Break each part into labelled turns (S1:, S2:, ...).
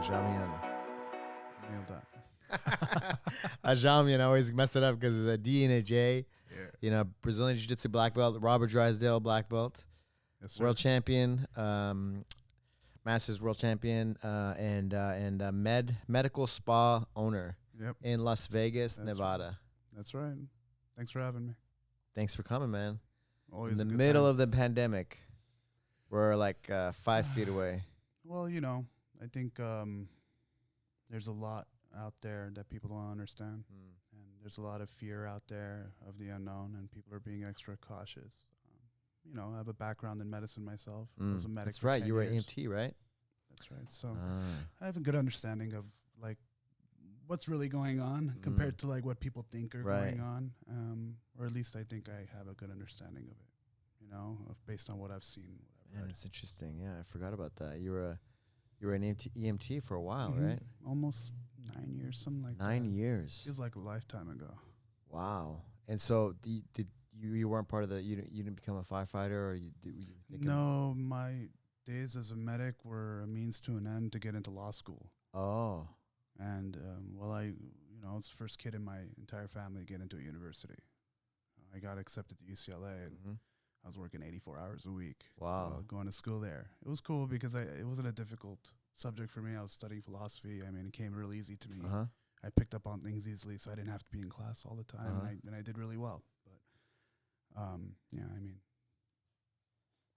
S1: Adjamian.
S2: Nailed that.
S1: Adjamian, I always mess it up because it's a D and a J.
S2: Yeah.
S1: You know, Brazilian Jiu-Jitsu black belt, Robert Drysdale black belt,
S2: Yes, sir.
S1: world champion, Masters world champion, and medical spa owner
S2: Yep.
S1: in Las Vegas,
S2: That's
S1: Nevada.
S2: That's right. Thanks for having me.
S1: Thanks for coming, man.
S2: Always
S1: In the
S2: a good
S1: middle
S2: time.
S1: of the pandemic, we're like 5 feet away.
S2: Well, I think there's a lot out there that people don't understand. And there's a lot of fear out there of the unknown, and people are being extra cautious. I have a background in medicine myself. I was a medic.
S1: That's
S2: for
S1: right.
S2: 10
S1: You were
S2: years.
S1: EMT, right?
S2: That's right. So I have a good understanding of like what's really going on
S1: Mm.
S2: compared to like what people think are
S1: Right.
S2: going on. Or at least I think I have a good understanding of it, based on what I've seen. What I've
S1: Man,
S2: read.
S1: it's interesting. Yeah, I forgot about that. You were an EMT for a while,
S2: Mhm.
S1: right?
S2: Almost 9 years, something like
S1: 9
S2: that.
S1: years.
S2: Feels like a lifetime ago.
S1: Wow. And so did you weren't part of the you didn't become a firefighter, or you thinking?
S2: No, my days as a medic were a means to an end to get into law school.
S1: Oh.
S2: And I was the first kid in my entire family to get into a university. I got accepted to UCLA, and
S1: Mhm.
S2: I was working 84 hours a week.
S1: Wow.
S2: Going to school there. It was cool because it wasn't a difficult subject for me. I was studying philosophy. I mean, it came real easy to me.
S1: Uh-huh.
S2: I picked up on things easily, so I didn't have to be in class all the time,
S1: Uh-huh.
S2: and I did really well. But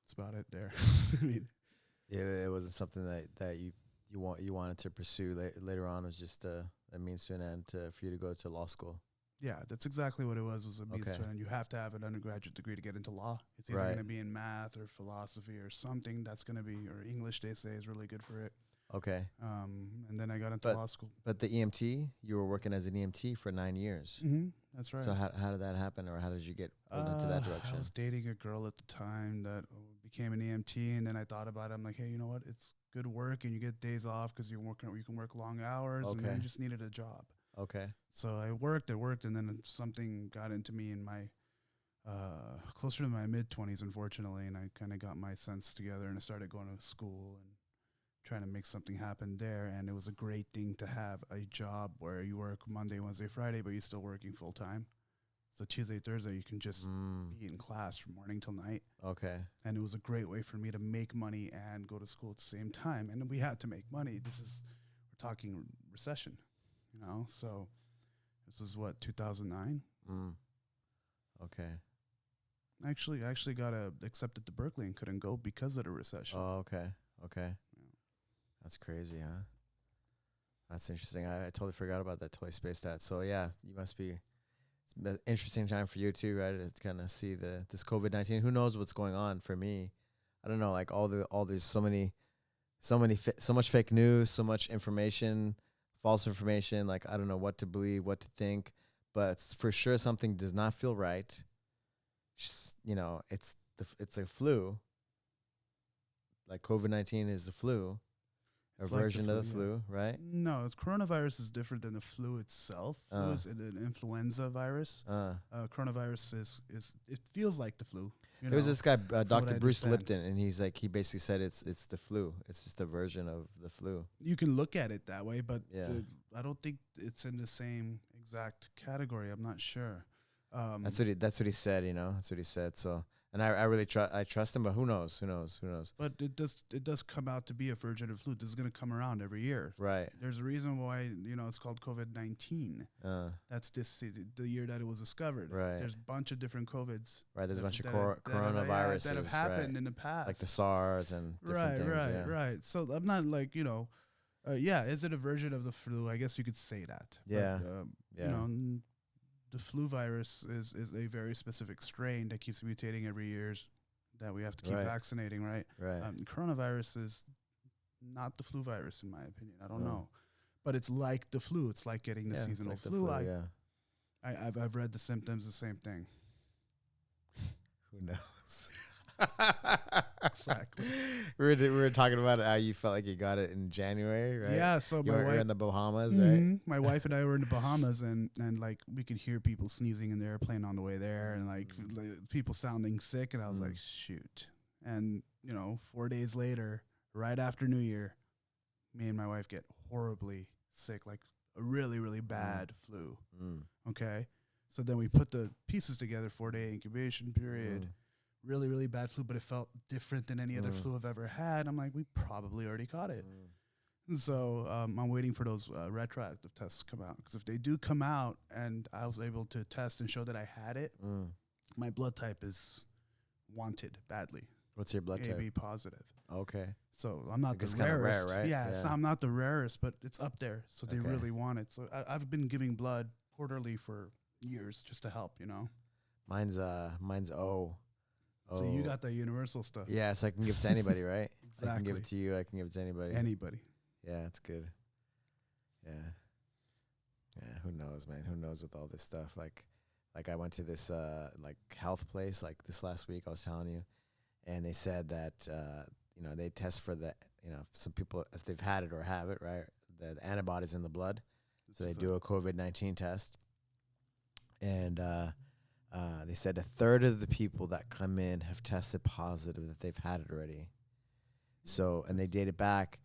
S2: that's about it there. I mean,
S1: It wasn't something that you wanted to pursue later on. It was just a means to an end for you to go to law school.
S2: yeah, that's exactly what it was a means
S1: Okay.
S2: to an end. You have to have an undergraduate degree to get into law. It's either
S1: Right.
S2: going to be in math or philosophy or something that's going to be, or English, they say, is really good for it.
S1: Okay.
S2: And then I got into law school.
S1: But the EMT, you were working as an EMT for 9 years.
S2: Mm-hmm. That's right.
S1: So how did that happen, or how did you get pulled into that direction?
S2: I was dating a girl at the time that became an EMT, and then I thought about it. I'm like, hey, you know what? It's good work, and you get days off because you can work long hours, and I
S1: Okay.
S2: just needed a job.
S1: Okay.
S2: So I worked, and then something got into me in my closer to my mid-20s, unfortunately, and I kind of got my sense together, and I started going to school and trying to make something happen there. And it was a great thing to have a job where you work Monday, Wednesday, Friday, but you're still working full time. So Tuesday, Thursday, you can just be in class from morning till night.
S1: Okay.
S2: And it was a great way for me to make money and go to school at the same time. And we had to make money. We're talking recession, So this is what, 2009?
S1: Okay.
S2: I actually got accepted to Berkeley and couldn't go because of the recession.
S1: Oh, okay. Okay.
S2: Yeah.
S1: That's crazy, huh? That's interesting. I totally forgot about that. Totally spaced that. So yeah, you must be. It's an interesting time for you too, right? To kind of see this COVID-19. Who knows what's going on for me? I don't know. Like all these so much fake news, so much information, false information. Like I don't know what to believe, what to think. But for sure, something does not feel right. It's a flu. Like COVID-19 is the flu. A
S2: It's like the
S1: version of the
S2: flu,
S1: flu, right?
S2: No, coronavirus is different than the flu itself. Flu is an influenza virus. Coronavirus it feels like the flu.
S1: There was this guy,
S2: what
S1: Dr.
S2: I
S1: Bruce
S2: understand.
S1: Lipton, and he basically said it's the flu. It's just a version of the flu.
S2: You can look at it that way, but
S1: Yeah.
S2: I don't think it's in the same exact category. I'm not sure.
S1: That's what he said. That's what he said. So, and I really trust him, but who knows?
S2: But it does come out to be a version of flu. This is going to come around every year.
S1: Right.
S2: There's a reason why it's called COVID-19. That's the year that it was discovered.
S1: Right.
S2: There's a bunch of different COVIDs.
S1: Right. There's a bunch of
S2: that
S1: coronaviruses
S2: that have happened
S1: right?
S2: in the past,
S1: Like the SARS and different things.
S2: Right. So I'm not like is it a version of the flu? I guess you could say that.
S1: Yeah.
S2: But, the flu virus is a very specific strain that keeps mutating every year that we have to keep vaccinating, right?
S1: Right.
S2: Coronavirus is not the flu virus, in my opinion. I don't
S1: No.
S2: know. But it's like the flu. It's like getting the seasonal
S1: like
S2: flu.
S1: Yeah.
S2: I've read the symptoms, the same thing.
S1: Who knows?
S2: Exactly.
S1: We were talking about how you felt like you got it in January, right?
S2: Yeah, so
S1: you
S2: my
S1: were
S2: wife
S1: in the Bahamas, right?
S2: My wife and I were in the Bahamas, and like we could hear people sneezing in the airplane on the way there, and like people sounding sick, and I was like, shoot. And 4 days later, right after New Year, me and my wife get horribly sick, like a really, really bad flu. Okay. So then we put the pieces together, 4-day incubation period, really, really bad flu, but it felt different than any other flu I've ever had. I'm like, we probably already caught it. And so I'm waiting for those retroactive tests to come out. Because if they do come out and I was able to test and show that I had it, my blood type is wanted badly.
S1: What's your blood type?
S2: AB positive.
S1: Okay.
S2: So I'm not
S1: It's
S2: the
S1: kind of
S2: rarest.
S1: rare, right?
S2: Yeah, so I'm not the rarest, but it's up there. So they
S1: Okay.
S2: really want it. So I've been giving blood quarterly for years just to help, you know.
S1: Mine's O.
S2: So you got the universal stuff.
S1: Yeah, so I can give it to anybody, right?
S2: Exactly.
S1: I can give it to you. I can give it to anybody.
S2: Anybody.
S1: Yeah, it's good. Yeah. Yeah, who knows, man? Who knows with all this stuff? Like I went to this like health place like this last week, I was telling you, and they said that they test for the some people if they've had it or have it, right? The antibodies in the blood. So they do a COVID-19 test. And they said a third of the people that come in have tested positive that they've had it already. So, and they date it back,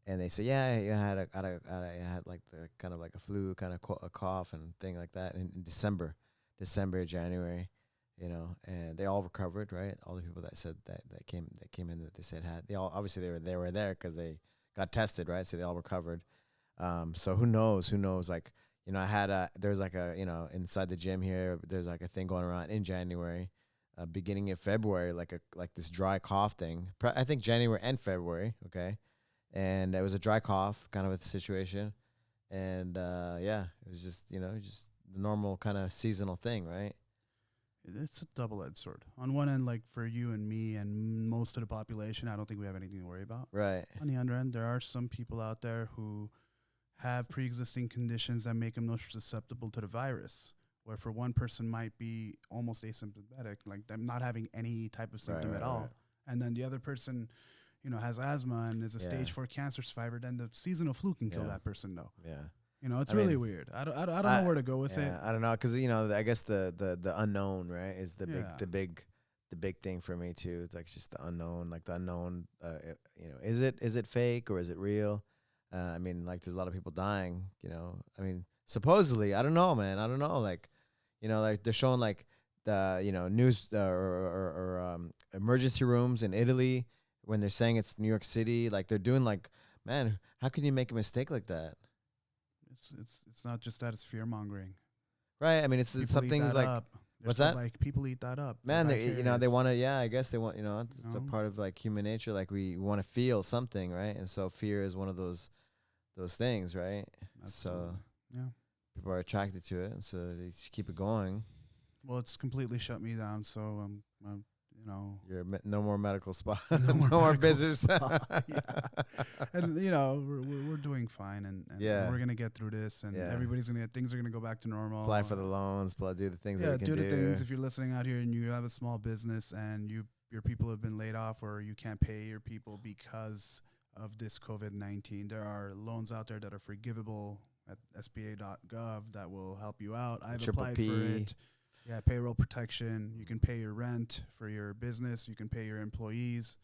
S1: and they say, yeah, I had like the kind of like a flu, kind of a cough and thing like that in December, January, and they all recovered, right? All the people that said that came in that they said had, they all obviously they were there because they got tested, right? So they all recovered. So who knows? Like, I had there's like inside the gym here, there's like a thing going around in January, beginning of February, like this dry cough thing. I think January and February, okay? And it was a dry cough kind of a situation. And it was just the normal kind of seasonal thing, right?
S2: It's a double-edged sword. On one end, like for you and me and most of the population, I don't think we have anything to worry about.
S1: Right.
S2: On the other end, there are some people out there who have pre-existing conditions that make them most susceptible to the virus, where for one person might be almost asymptomatic, like them not having any type of symptom at all. And then the other person, has asthma and is a stage 4 cancer survivor, then the seasonal flu can kill that person though.
S1: Yeah.
S2: It's really weird. I don't know where to go with it.
S1: I don't know, because I guess the unknown, right, is the big thing for me too. It's like just the unknown, like the unknown. Is it fake or is it real? I mean, like there's a lot of people dying. I mean, supposedly, I don't know, man. I don't know. Like, like they're showing like the news or emergency rooms in Italy when they're saying it's New York City. Like they're doing like, man, how can you make a mistake like that?
S2: It's not just that, it's fear mongering,
S1: right? I mean, it's some things like what's that?
S2: Like people eat that up,
S1: man. They want to. Yeah, I guess they want. It's a part of like human nature. Like we want to feel something, right? And so fear is one of those things, right?
S2: Absolutely. So
S1: people are attracted to it, and so they just keep it going.
S2: Well, it's completely shut me down. So
S1: you're no more medical spot,
S2: no
S1: more business.
S2: And we're doing fine, and we're gonna get through this, and everybody's things are gonna go back to normal.
S1: Apply for the loans, do the things that you can do.
S2: Do the things. If you're listening out here and you have a small business and your people have been laid off or you can't pay your people because of this COVID-19, there are loans out there that are forgivable at SBA.gov that will help you out. I've applied for it. Yeah, payroll protection. You can pay your rent for your business. You can pay your employees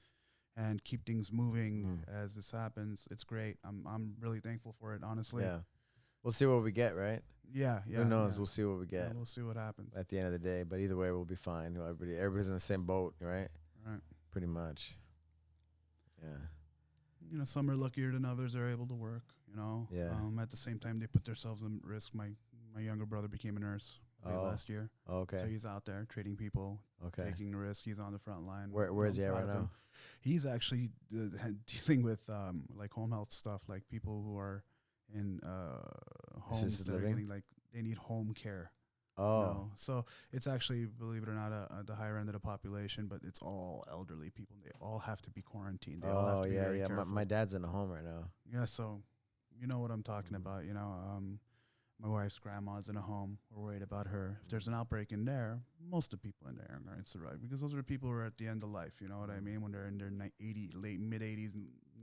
S2: and keep things moving as this happens. It's great. I'm really thankful for it, honestly.
S1: Yeah. We'll see what we get, right?
S2: Yeah.
S1: Who knows? We'll see what we get.
S2: Yeah, we'll see what happens.
S1: At the end of the day. But either way, we'll be fine. Everybody's in the same boat, right?
S2: Right.
S1: Pretty much. Yeah.
S2: Some are luckier than others are able to work,
S1: Yeah.
S2: At the same time, they put themselves in risk. My younger brother became a nurse last year.
S1: Okay.
S2: So he's out there treating people, taking the risk. He's on the front line.
S1: Where is he at right now?
S2: He's actually dealing with like home health stuff, like people who are in homes that are getting they need home care.
S1: Oh.
S2: So it's actually, believe it or not, the higher end of the population, but it's all elderly people. They all have to be quarantined. They all have to be very careful.
S1: My dad's in a home right now.
S2: Yeah, so you know what I'm talking about. My wife's grandma's in a home. We're worried about her. If there's an outbreak in there, most of the people in there aren't going to survive because those are people who are at the end of life. You know what I mean? When they're in their mid-80s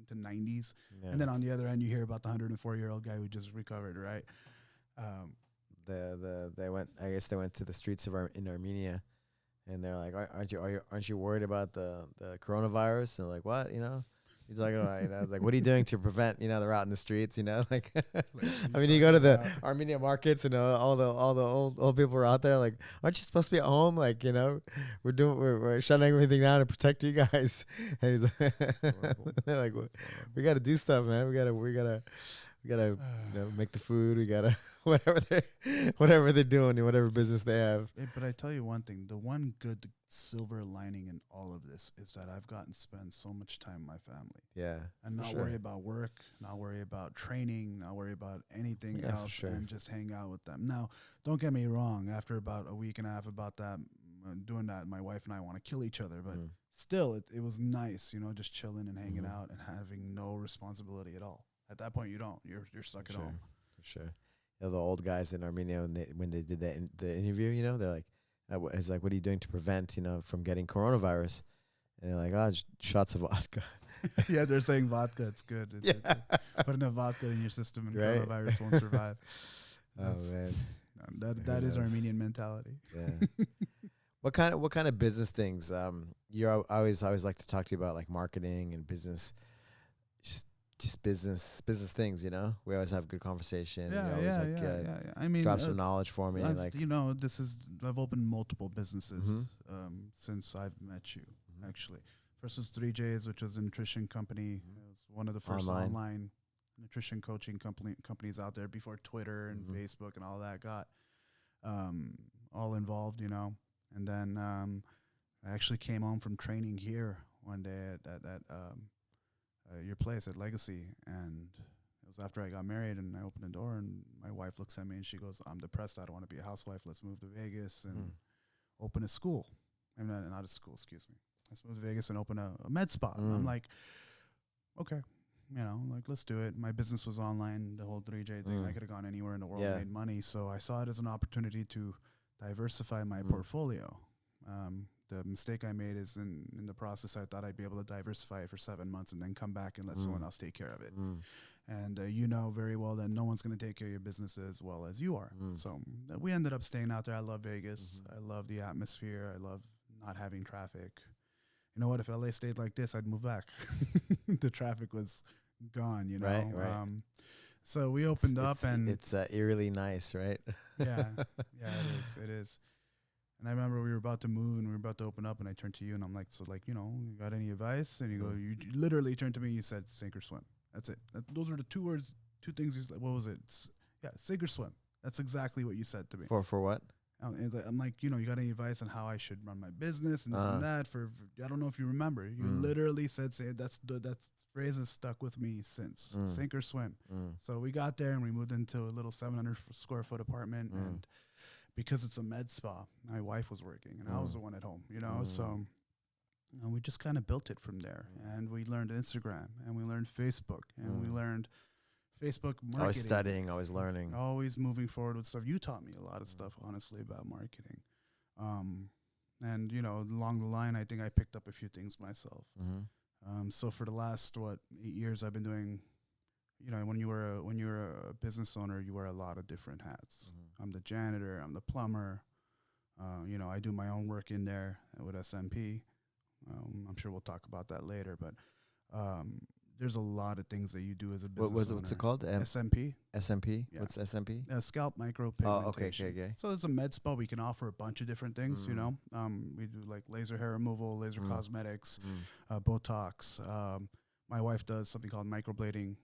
S2: to 90s. Yeah. And then on the other end, you hear about the 104-year-old guy who just recovered, right?
S1: They went to the streets of in Armenia, and they're like, aren't you worried about the coronavirus? And they're like, what? You're talking about, you know, it's like, what are you doing to prevent, you know, they're out in the streets, you know, like,
S2: Like,
S1: I mean, you go to the Armenian markets and all the old people are out there, like, aren't you supposed to be at home? Like, you know, we're shutting everything down to protect you guys. And he's like, they're like, we got to do stuff, man. We gotta, you know, make the food. We gotta whatever they're doing, whatever business they have.
S2: But I tell you one thing: the one good silver lining in all of this is that I've gotten to spend so much time with my family.
S1: Yeah,
S2: And not worry about work, not worry about training, not worry about anything else, and just hang out with them. Now, don't get me wrong. After about a week and a half about that, doing that, my wife and I want to kill each other, but still, it was nice, you know, just chilling and hanging out and having no responsibility at all. At that point, you're stuck at home.
S1: For sure. You know, the old guys in Armenia when they did the interview, you know, they're like, it's like, what are you doing to prevent, you know, from getting coronavirus? And they're like, just shots of vodka.
S2: Yeah, they're saying vodka. It's good. It's put enough vodka in your system and coronavirus won't survive.
S1: Man,
S2: that is Armenian mentality.
S1: Yeah. What kind of business things? I always like to talk to you about, like, marketing and business. Just business things, you know. We always have good conversation. I mean, drop some knowledge for me.
S2: You know, I've opened multiple businesses since I've met you. Actually, first was 3J's, which was a nutrition company. It was one of the first online nutrition coaching companies out there before Twitter and Facebook and all that got all involved, you know. And then I actually came home from training here one day at your place at Legacy, and it was after I got married, and I opened the door, and my wife looks at me and she goes, "I'm depressed. I don't want to be a housewife. Let's move to Vegas and open a school." I mean, not a school, excuse me. Let's move to Vegas and open a med spa. And I'm like, okay, you know, like, let's do it. My business was online, the whole 3J thing. I could have gone anywhere in the world and made money. So I saw it as an opportunity to diversify my portfolio. The mistake I made is in the process, I thought I'd be able to diversify it for 7 months and then come back and let someone else take care of it. And you know very well that no one's going to take care of your business as well as you are. So we ended up staying out there. I love Vegas. I love the atmosphere. I love not having traffic. You know what? If LA stayed like this, I'd move back. The traffic was gone, you know.
S1: Right.
S2: So we opened up, and
S1: it's eerily nice, right?
S2: Yeah, it is. And I remember we were about to move and we were about to open up, and I turned to you and I'm like, so, like, you know, you got any advice? And you go, you literally turned to me and you said, sink or swim. That's it. Those were the two things. What was it? Sink or swim. That's exactly what you said to me.
S1: For what?
S2: I'm like, you know, you got any advice on how I should run my business and this and that? For I don't know if you remember. You literally said, that phrase has stuck with me since. Sink or swim. So we got there and we moved into a little 700 square foot apartment, and because it's a med spa, my wife was working and I was the one at home, you know. So we just kind of built it from there, and we learned Instagram, and we learned Facebook, and we learned Facebook marketing.
S1: Always studying, always learning,
S2: always moving forward with stuff. You taught me a lot of stuff, honestly, about marketing. And you know, along the line, I think I picked up a few things myself. So for the last 8 years, I've been doing. You know, when you're a business owner, you wear a lot of different hats. I'm the janitor, I'm the plumber. You know, I do my own work in there with SMP. I'm sure we'll talk about that later, but there's a lot of things that you do as a business owner.
S1: What's it called?
S2: SMP.
S1: SMP?
S2: Yeah.
S1: What's SMP?
S2: Scalp micropigmentation.
S1: Oh, okay.
S2: So it's a med spa. We can offer a bunch of different things, you know. We do like laser hair removal, laser cosmetics, Botox. My wife does something called microblading.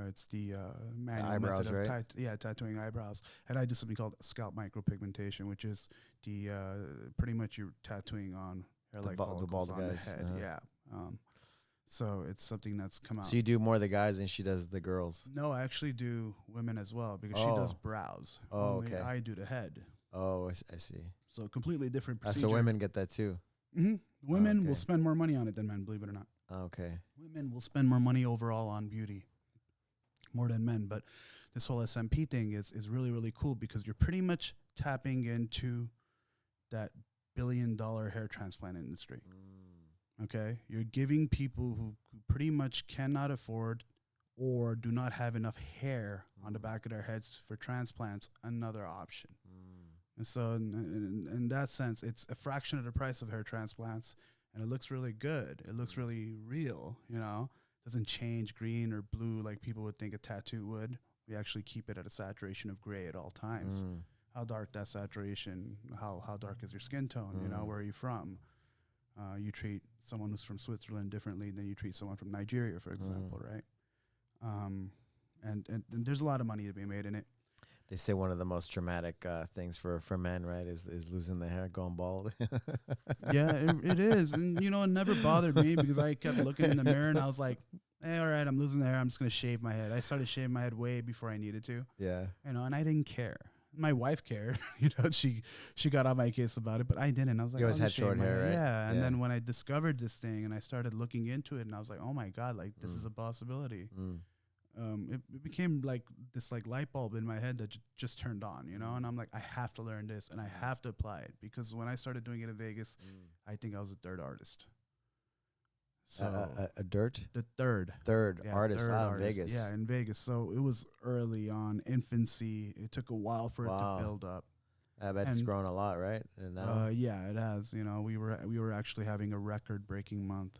S2: It's the manual
S1: eyebrows,
S2: method of
S1: right?
S2: tattooing eyebrows. And I do something called scalp micropigmentation, which is the pretty much you're tattooing on hair-like follicles on the head. Yeah. So it's something that's come out.
S1: So you do more of the guys and she does the girls?
S2: No, I actually do women as well, because she does brows. Only I do the head.
S1: Oh, I see.
S2: So completely different procedure.
S1: So women get that too?
S2: Women will spend more money on it than men, believe it or not.
S1: Okay.
S2: Women will spend more money overall on beauty, more than men. But this whole SMP thing is really, really cool, because you're pretty much tapping into that billion-dollar hair transplant industry. Okay? You're giving people who pretty much cannot afford or do not have enough hair on the back of their heads for transplants another option. And so in that sense, it's a fraction of the price of hair transplants, and it looks really good. It looks really real, you know? doesn't change green or blue like people would think a tattoo would. We actually keep it at a saturation of gray at all times. How dark that saturation, how dark is your skin tone, you know, where are you from? You treat someone who's from Switzerland differently than you treat someone from Nigeria, for example, right? And there's a lot of money to be made in it.
S1: They say one of the most traumatic things for men, right, is losing the hair, going bald.
S2: Yeah, it is. And, you know, it never bothered me because I kept looking in the mirror and I was like, hey, all right, I'm losing the hair. I'm just going to shave my head. I started shaving my head way before I needed to.
S1: Yeah.
S2: You know, and I didn't care. My wife cared. You know, she got on my case about it, but I didn't. I was like,
S1: you always had short hair, right?
S2: Yeah. And then when I discovered this thing and I started looking into it and I was like, oh my God, like this is a possibility. It became like this like light bulb in my head that just turned on, you know, and I'm like, I have to learn this and I have to apply it because when I started doing it in Vegas, I think I was the third artist. So
S1: the
S2: third
S1: artist out in
S2: artist.
S1: Vegas.
S2: Yeah, in Vegas. So it was early on, infancy. It took a while for it to build up.
S1: I bet it's grown a lot, right? And now,
S2: yeah, it has. You know, we were actually having a record-breaking month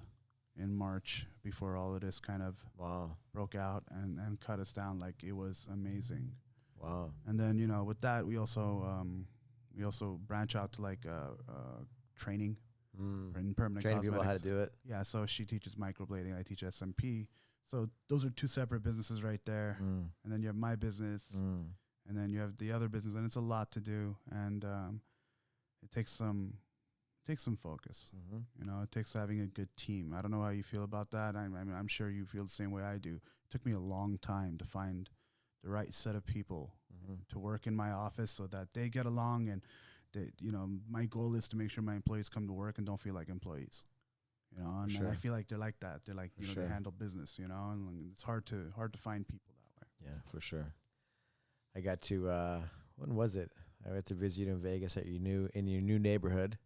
S2: in March before all of this kind of broke out and cut us down. Like it was amazing.
S1: Wow.
S2: And then, you know, with that, we also branch out to like training in permanent
S1: training
S2: cosmetics.
S1: people how to do it.
S2: Yeah, so she teaches microblading, I teach SMP. So those are two separate businesses right there. And then you have my business, and then you have the other business, and it's a lot to do, and it takes some focus. You know, it takes having a good team. I don't know how you feel about that. I mean, I'm sure you feel the same way I do. It took me a long time to find the right set of people to work in my office so that they get along and they, you know, my goal is to make sure my employees come to work and don't feel like employees. You know, and I feel like they're like that. They're like, you know, they handle business, you know, and it's hard to find people that way.
S1: Yeah, for sure. I got to when was it? I went to visit you in Vegas at your new neighborhood.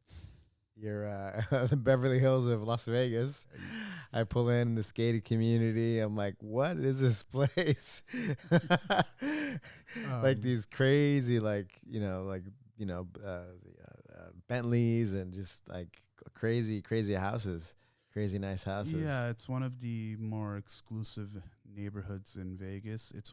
S1: Your the Beverly Hills of Las Vegas. I pull in the gated community. I'm like, what is this place? Like these crazy, Bentleys and just like crazy houses, crazy nice houses.
S2: Yeah, it's one of the more exclusive neighborhoods in Vegas. It's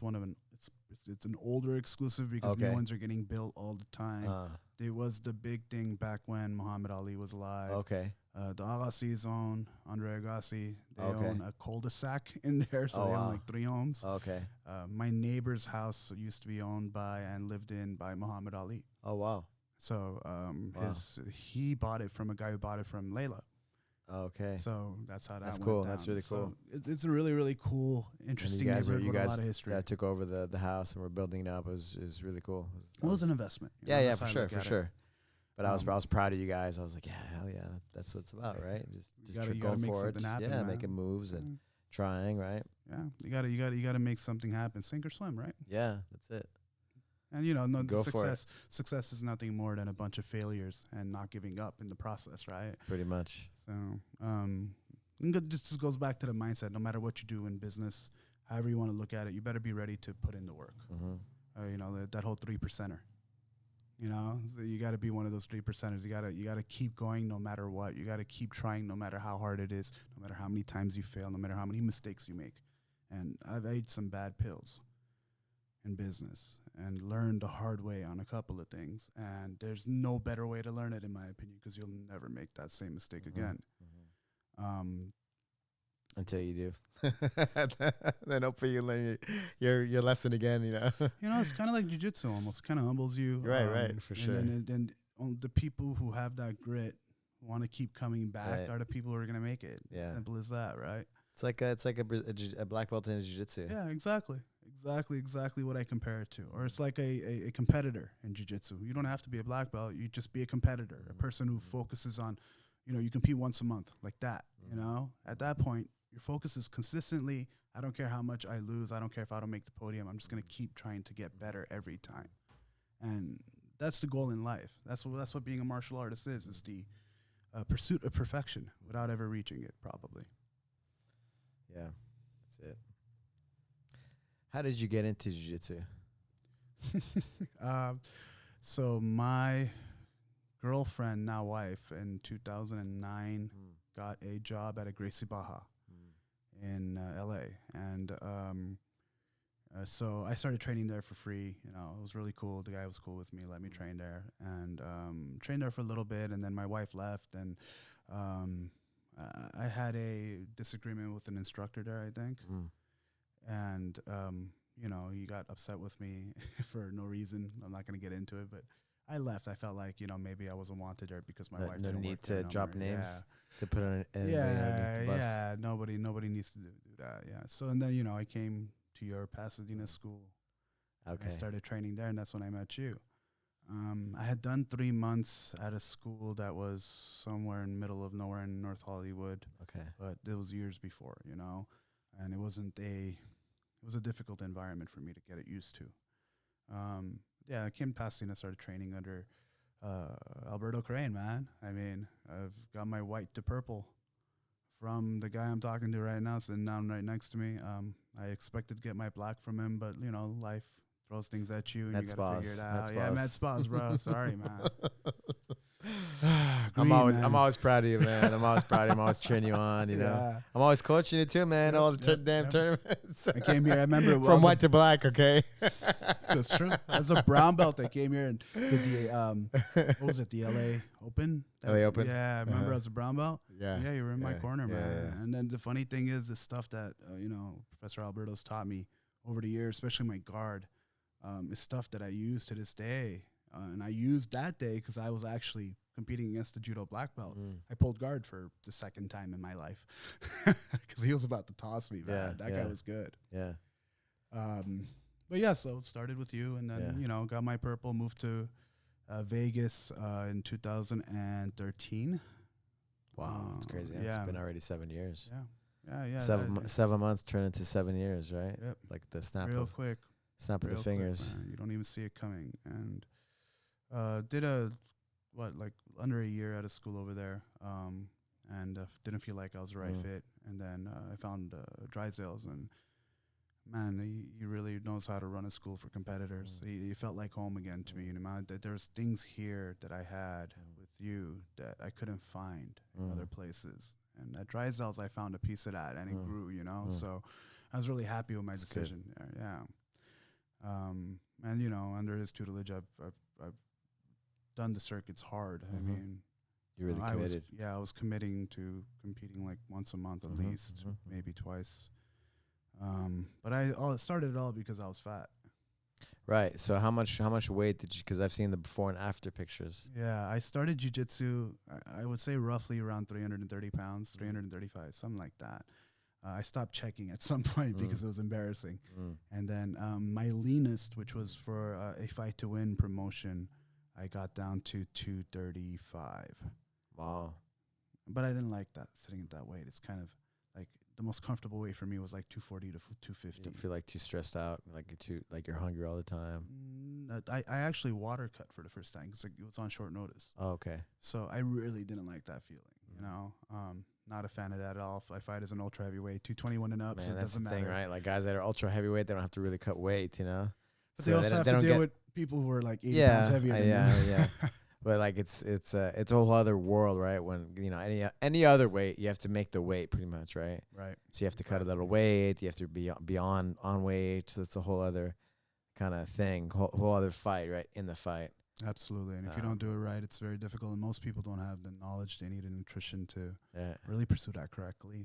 S2: it's an older exclusive because new ones are getting built all the time. It was the big thing back when Muhammad Ali was alive.
S1: Okay.
S2: The Agassi's own, Andre Agassi, they own a cul-de-sac in there, so they own like 3 homes.
S1: Okay.
S2: My neighbor's house used to be owned by and lived in by Muhammad Ali.
S1: Oh, wow.
S2: So he bought it from a guy who bought it from Layla.
S1: Okay.
S2: So that's how that
S1: That's
S2: went
S1: cool.
S2: down.
S1: That's really cool.
S2: So it's a really, really cool, interesting neighborhood with a lot of history.
S1: That took over the house and we're building it up. It was really cool.
S2: It was an investment.
S1: Yeah, for sure. But I was proud of you guys. I was like, yeah, hell yeah, that's what it's about, right? Just go for it. Yeah, making moves and trying, right?
S2: Yeah, you gotta make something happen, sink or swim, right?
S1: Yeah, that's it.
S2: And you know, success is nothing more than a bunch of failures and not giving up in the process, right?
S1: Pretty much.
S2: So, just goes back to the mindset. No matter what you do in business, however you want to look at it, you better be ready to put in the work. You know, that whole 3%er. You know, so you got to be one of those 3%ers. You gotta keep going no matter what. You got to keep trying no matter how hard it is, no matter how many times you fail, no matter how many mistakes you make. And I've ate some bad pills in business and learned the hard way on a couple of things. And there's no better way to learn it, in my opinion, because you'll never make that same mistake again.
S1: Until you do. Then hopefully you learn your lesson again, you know.
S2: You know, it's kind of like jiu-jitsu almost. Kind of humbles you.
S1: Right, for sure.
S2: And the people who have that grit, want to keep coming back, are the people who are going to make it. Yeah. Simple as that, right?
S1: It's like a black belt in jiu-jitsu.
S2: Yeah, exactly what I compare it to. Or it's like a competitor in jiu-jitsu. You don't have to be a black belt. You just be a competitor, a person who focuses on, you know, you compete once a month like that, you know. At that point, your focus is consistently, I don't care how much I lose. I don't care if I don't make the podium. I'm just going to keep trying to get better every time. And that's the goal in life. That's what being a martial artist is the pursuit of perfection without ever reaching it, probably.
S1: Yeah, that's it. How did you get into jiu-jitsu?
S2: So my girlfriend, now wife, in 2009 got a job at a Gracie Baja in LA, and so I started training there for free. You know, it was really cool. The guy was cool with me, let me train there, and trained there for a little bit. And then my wife left, and I had a disagreement with an instructor there, I think. And you know, he got upset with me for no reason. I'm not going to get into it, but I left. I felt like, you know, maybe I wasn't wanted there because my wife didn't
S1: need
S2: work there
S1: to
S2: no
S1: drop
S2: more.
S1: names to put on
S2: Yeah,
S1: the bus.
S2: yeah. Nobody needs to do that. Yeah. So and then, you know, I came to your Pasadena school.
S1: Okay.
S2: I started training there, and that's when I met you. I had done 3 months at a school that was somewhere in the middle of nowhere in North Hollywood.
S1: Okay.
S2: But it was years before, you know, and it was a difficult environment for me to get it used to. Yeah, I came to Pasadena, started training under Alberto, man. I mean, I've got my white to purple from the guy I'm talking to right now, sitting down right next to me. I expected to get my black from him, but, you know, life throws things at you, and
S1: Med
S2: you got to figure it
S1: spas.
S2: out. Yeah, med spas, bro. Sorry, man.
S1: I'm always proud of you, man. I'm always proud of you. I'm always cheering you on, you know. I'm always coaching you too, man. All the damn tournaments.
S2: I came here, I remember
S1: from white to black, okay?
S2: That's true. As a brown belt, I came here and did the what was it, the LA Open?
S1: LA Open?
S2: Yeah, I remember as a brown belt.
S1: Yeah.
S2: Yeah, you were in my corner, man.
S1: Yeah.
S2: And then the funny thing is, the stuff that you know, Professor Alberto's taught me over the years, especially my guard, is stuff that I use to this day. And I used that day because I was actually competing against the judo black belt. I pulled guard for the second time in my life because he was about to toss me, man. That guy was good.
S1: Yeah.
S2: But yeah, so it started with you, and then, you know, got my purple, moved to Vegas in 2013.
S1: Wow, it's crazy.
S2: Yeah.
S1: It's been already 7 years.
S2: Yeah.
S1: 7 months turned into 7 years, right?
S2: Yep.
S1: Like the snap
S2: Real
S1: of
S2: quick.
S1: Snap of the fingers.
S2: Quick, you don't even see it coming. And did like under a year out of school over there, and didn't feel like I was the right fit. And then I found Drysdale's, and man, he really knows how to run a school for competitors. He felt like home again to me. You know, that there's things here that I had with you that I couldn't find in other places. And at Drysdale's, I found a piece of that, and it grew. You know, so I was really happy with my decision there. Yeah. And you know, under his tutelage, I've done the circuits hard. I mean,
S1: you're really committed.
S2: I was committing to competing like once a month at least, maybe twice. But it started it all because I was fat. Right.
S1: So how much weight did you? Because I've seen the before and after pictures.
S2: Yeah, I started jiu-jitsu. I would say roughly around 330 pounds, 335, something like that. I stopped checking at some point because it was embarrassing. And then my leanest, which was for a fight to win promotion, I got down to 235.
S1: Wow.
S2: But I didn't like that, sitting at that weight. It's kind of like the most comfortable weight for me was like 240 to 250.
S1: You don't feel like too stressed out, like you're hungry all the time?
S2: I actually water cut for the first time because it was on short notice.
S1: Oh, okay.
S2: So I really didn't like that feeling, you know. Not a fan of that at all. I fight as an ultra heavyweight, 221 and up,
S1: Man,
S2: so it
S1: that's
S2: doesn't
S1: the
S2: matter.
S1: thing, right? Like guys that are ultra heavyweight, they don't have to really cut weight, you know.
S2: But so they also have to deal with people who are like 80 pounds heavier than them.
S1: Yeah. But like it's a whole other world, right? When, you know, any other weight, you have to make the weight pretty much, right?
S2: Right.
S1: So you have to cut a little weight. You have to be on weight. So it's a whole other kind of thing, whole other fight, right? In the fight.
S2: Absolutely. And if you don't do it right, it's very difficult. And most people don't have the knowledge they need in nutrition to really pursue that correctly.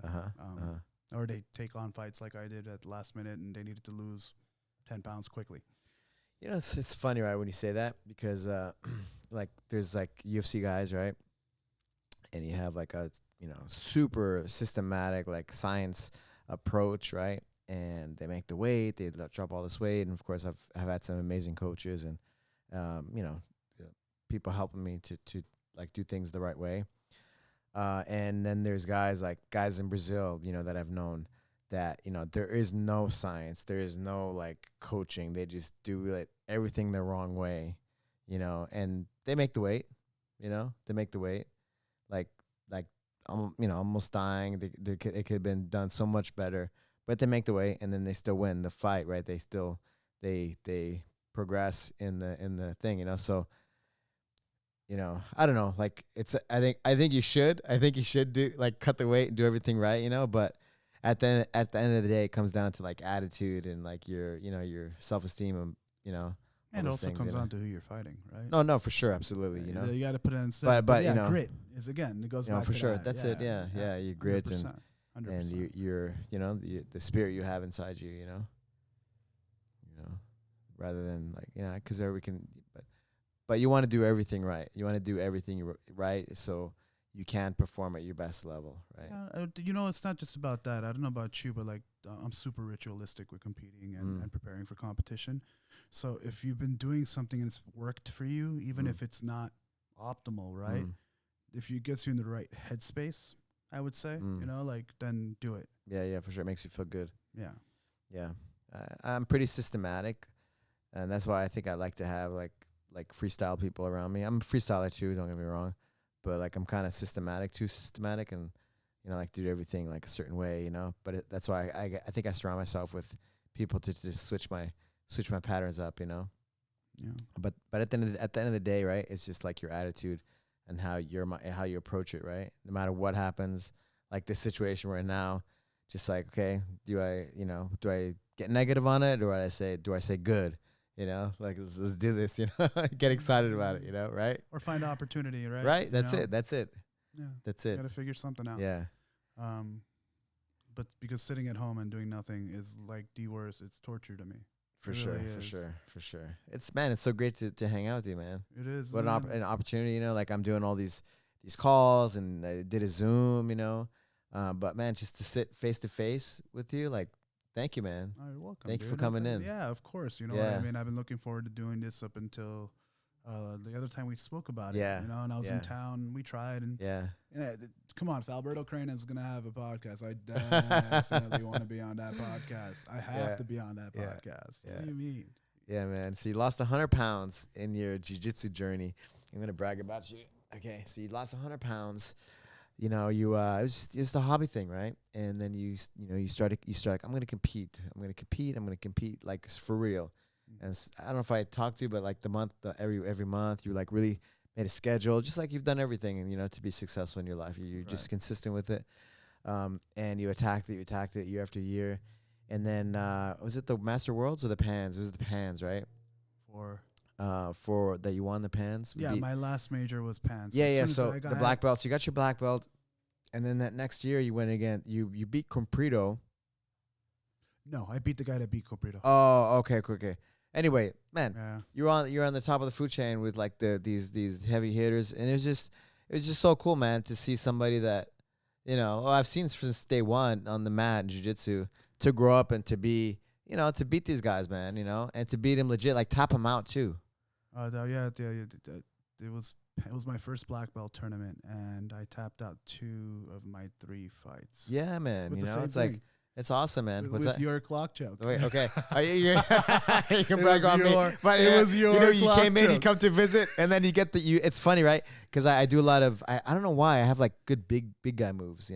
S2: Or they take on fights like I did at the last minute, and they needed to lose 10 pounds quickly.
S1: You know, it's funny, right, when you say that, because like there's like UFC guys, right? And you have like a, you know, super systematic, like science approach, right? And they make the weight, they drop all this weight. And of course, I've had some amazing coaches and, you know, people helping me to like do things the right way. And then there's guys in Brazil, you know, that I've known that, you know, there is no science, there is no like coaching. They just do like everything the wrong way, you know, and they make the weight, you know, like, you know, almost dying. It could have been done so much better, but they make the weight and then they still win the fight, right? They still, they progress in the thing, you know? So, you know, I don't know, like I think you should do like cut the weight and do everything right, you know, but at the end of the day, it comes down to like attitude and like your your self-esteem and
S2: And it
S1: those
S2: also
S1: things,
S2: comes down to who you're fighting, right?
S1: No, for sure, absolutely.
S2: You got to put it in. But
S1: yeah,
S2: grit is again. It goes back
S1: for
S2: to
S1: sure.
S2: that.
S1: That's it. Yeah. You grit
S2: 100%,
S1: and you're the spirit you have inside you. Rather than like because we can, but you want to do everything right. You want to do everything right, so you can perform at your best level, right?
S2: It's not just about that. I don't know about you, but like I'm super ritualistic with competing and preparing for competition. So if you've been doing something and it's worked for you, even if it's not optimal, right? If it gets you in the right headspace, I would say, then do it.
S1: Yeah, for sure. It makes you feel good.
S2: Yeah.
S1: I'm pretty systematic, and that's why I think I like to have like freestyle people around me. I'm a freestyler too, don't get me wrong, but like I'm kind of too systematic, and like do everything like a certain way, But that's why I think I surround myself with people to just switch my patterns up,
S2: Yeah.
S1: But at the end of the day, right? It's just like your attitude and how you approach it, right? No matter what happens, like this situation right now, just like, okay, do I get negative on it, or do I say good? Like let's do this, get excited about it, right?
S2: Or find opportunity, right?
S1: Right. That's it.
S2: Yeah.
S1: That's it.
S2: Got to figure something out.
S1: Yeah.
S2: But because sitting at home and doing nothing is like the worst. It's torture to me.
S1: For sure. It's so great to hang out with you, man.
S2: It is.
S1: What an opportunity, like I'm doing all these calls, and I did a Zoom, but man, just to sit face to face with you, like, thank you, man.
S2: Oh, you're welcome.
S1: Thank you for coming in.
S2: Yeah, of course. What I mean? I've been looking forward to doing this up until the other time we spoke about it. And I was in town. We tried, and come on, if Alberto Crane is gonna have a podcast, I definitely want to be on that podcast. I have to be on that podcast. What do you mean?
S1: Yeah, man. So you lost 100 pounds in your jiu-jitsu journey. I'm gonna brag about you. Okay, so you lost 100 pounds. It was just a hobby thing, right? And then you started like, I'm gonna compete, like for real. And I don't know if I talked to you, but like every month you like really made a schedule, just like you've done everything, and to be successful in your life, you're just consistent with it. And you attacked it year after year. And then was it the Master Worlds or the Pans? It was the Pans, right? For that you won the Pans.
S2: Yeah, my last major was Pans.
S1: So the black belt. So you got your black belt, and then that next year you went again. You beat Comprito.
S2: No, I beat the guy that beat Comprito.
S1: Oh, okay. Anyway, man, you're on the top of the food chain with like these heavy hitters, and it was just so cool, man, to see somebody that I've seen since day one on the mat in jiu-jitsu, to grow up and to be to beat these guys, man, and to beat them legit, like tap them out too.
S2: It was my first black belt tournament, and I tapped out 2 of my 3 fights.
S1: Yeah, man, it's
S2: thing.
S1: like. It's awesome, man.
S2: With your clock choke.
S1: Wait, okay. You can brag on me. But
S2: it was your
S1: you came in, you come to visit, and then you get it's funny, right? Because I do a lot of, I don't know why, I have like good big guy moves,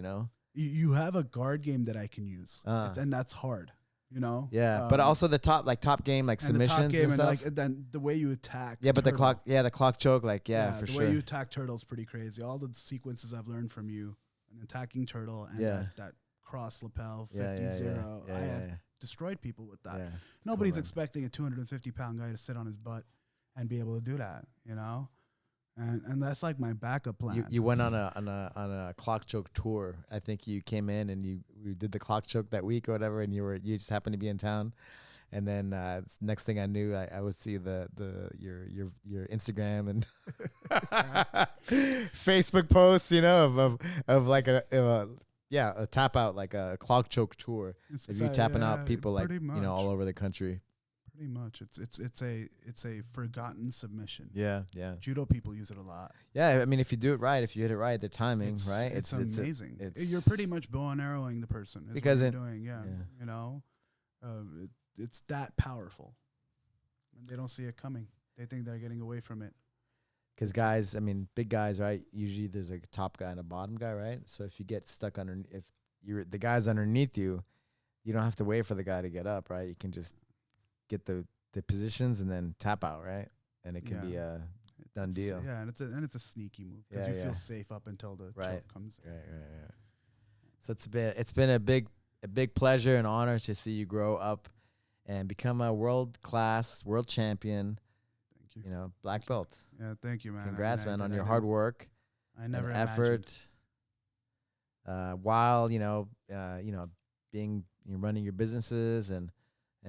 S2: You have a guard game that I can use, and that's hard,
S1: Yeah, but also the top game, like submissions and stuff.
S2: And then the way you attack.
S1: Yeah, but
S2: turtle.
S1: the clock choke, for
S2: the
S1: sure.
S2: The way you attack turtle's pretty crazy. All the sequences I've learned from you, an attacking turtle and that cross lapel 50-0. I have destroyed people with that. Nobody's
S1: cool,
S2: expecting a 250-pound guy to sit on his butt and be able to do that, and that's like my backup plan.
S1: You went on a clock choke tour. I think you came in and you did the clock choke that week or whatever, and you just happened to be in town. And then next thing I knew, I would see your Instagram and Facebook posts, of like a tap out, like a clock choke tour. If you tapping out people like all over the country.
S2: Pretty much, it's a forgotten submission.
S1: Yeah.
S2: Judo people use it a lot.
S1: Yeah, I mean, if you do it right, if you hit it right, the timing, right?
S2: It's amazing. You're pretty much bow and arrowing the person. Because what you're doing, it's that powerful, and they don't see it coming. They think they're getting away from it.
S1: Because guys, I mean, big guys, right? Usually there's a top guy and a bottom guy, right? So if you get stuck if the guy's underneath you, you don't have to wait for the guy to get up, right? You can just get the positions and then tap out, right? And it can be a done deal.
S2: Yeah, and it's a sneaky move because you feel safe up until the choke comes.
S1: Right. So it's been a big a big pleasure and honor to see you grow up and become a world champion.
S2: Thank you.
S1: You know, black belt.
S2: Yeah, thank you, man.
S1: Congrats, man, on your
S2: I
S1: hard work
S2: never
S1: and
S2: imagined.
S1: effort. While you're running your businesses and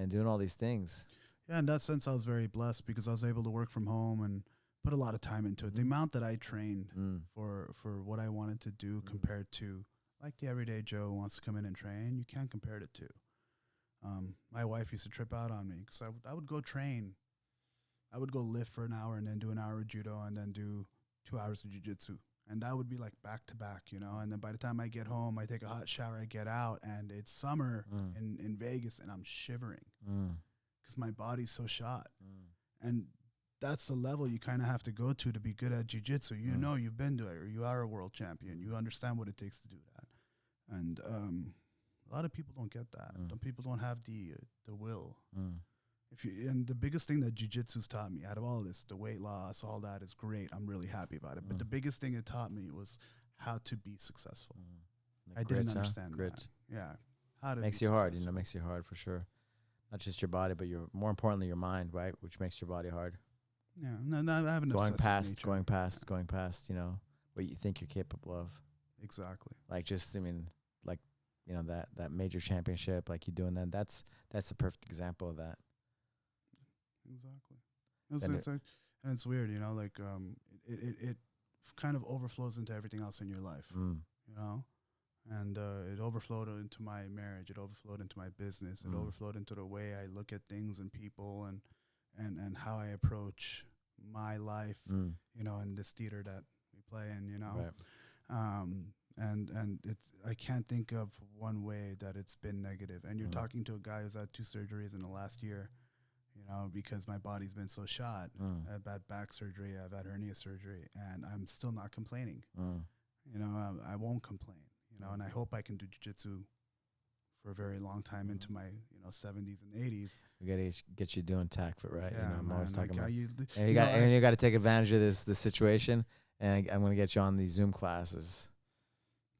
S1: doing all these things.
S2: Yeah, in that sense, I was very blessed because I was able to work from home and put a lot of time into it. The amount that I trained for what I wanted to do compared to like the everyday Joe who wants to come in and train, you can't compare it to. My wife used to trip out on me because I would go train. I would go lift for an hour and then do an hour of judo and then do 2 hours of jiu-jitsu. And that would be like back to back, you know. And then by the time I get home, I take a hot shower, I get out, and it's summer in Vegas, and I'm shivering because my body's so shot. And that's the level you kind of have to go to be good at jiu-jitsu. You know, you've been to it, or you are a world champion. You understand what it takes to do that. And a lot of people don't get that. People don't have the will. And the biggest thing that jiu-jitsu's taught me out of all of this, the weight loss, all that is great. I'm really happy about it. But the biggest thing it taught me was how to be successful. I didn't understand that. Yeah. How to
S1: makes you hard, you know, makes you hard for sure. Not just your body, but more importantly, your mind, right? Which makes your body hard.
S2: Yeah. No, I haven't
S1: going past, you know, what you think you're capable of.
S2: Exactly.
S1: Like just, I mean, like, you know, that major championship, like you doing that, that's a perfect example of that.
S2: Exactly. And it's weird, you know, like it kind of overflows into everything else in your life, you know, and it overflowed into my marriage. It overflowed into my business. It overflowed into the way I look at things and people and how I approach my life, you know, in this theater that we play in, you know. Right. And it's, I can't think of one way that it's been negative. And you're talking to a guy who's had 2 surgeries in the last year. You know, because my body's been so shot. I've had back surgery, I've had hernia surgery, and I'm still not complaining. You know, I won't complain, you know, and I hope I can do jiu-jitsu for a very long time into my, you know, 70s and 80s.
S1: We got to get you doing tack foot, right?
S2: Yeah,
S1: you know, I'm always talking about
S2: and
S1: you got to take advantage of this situation, and I'm going to get you on these Zoom classes.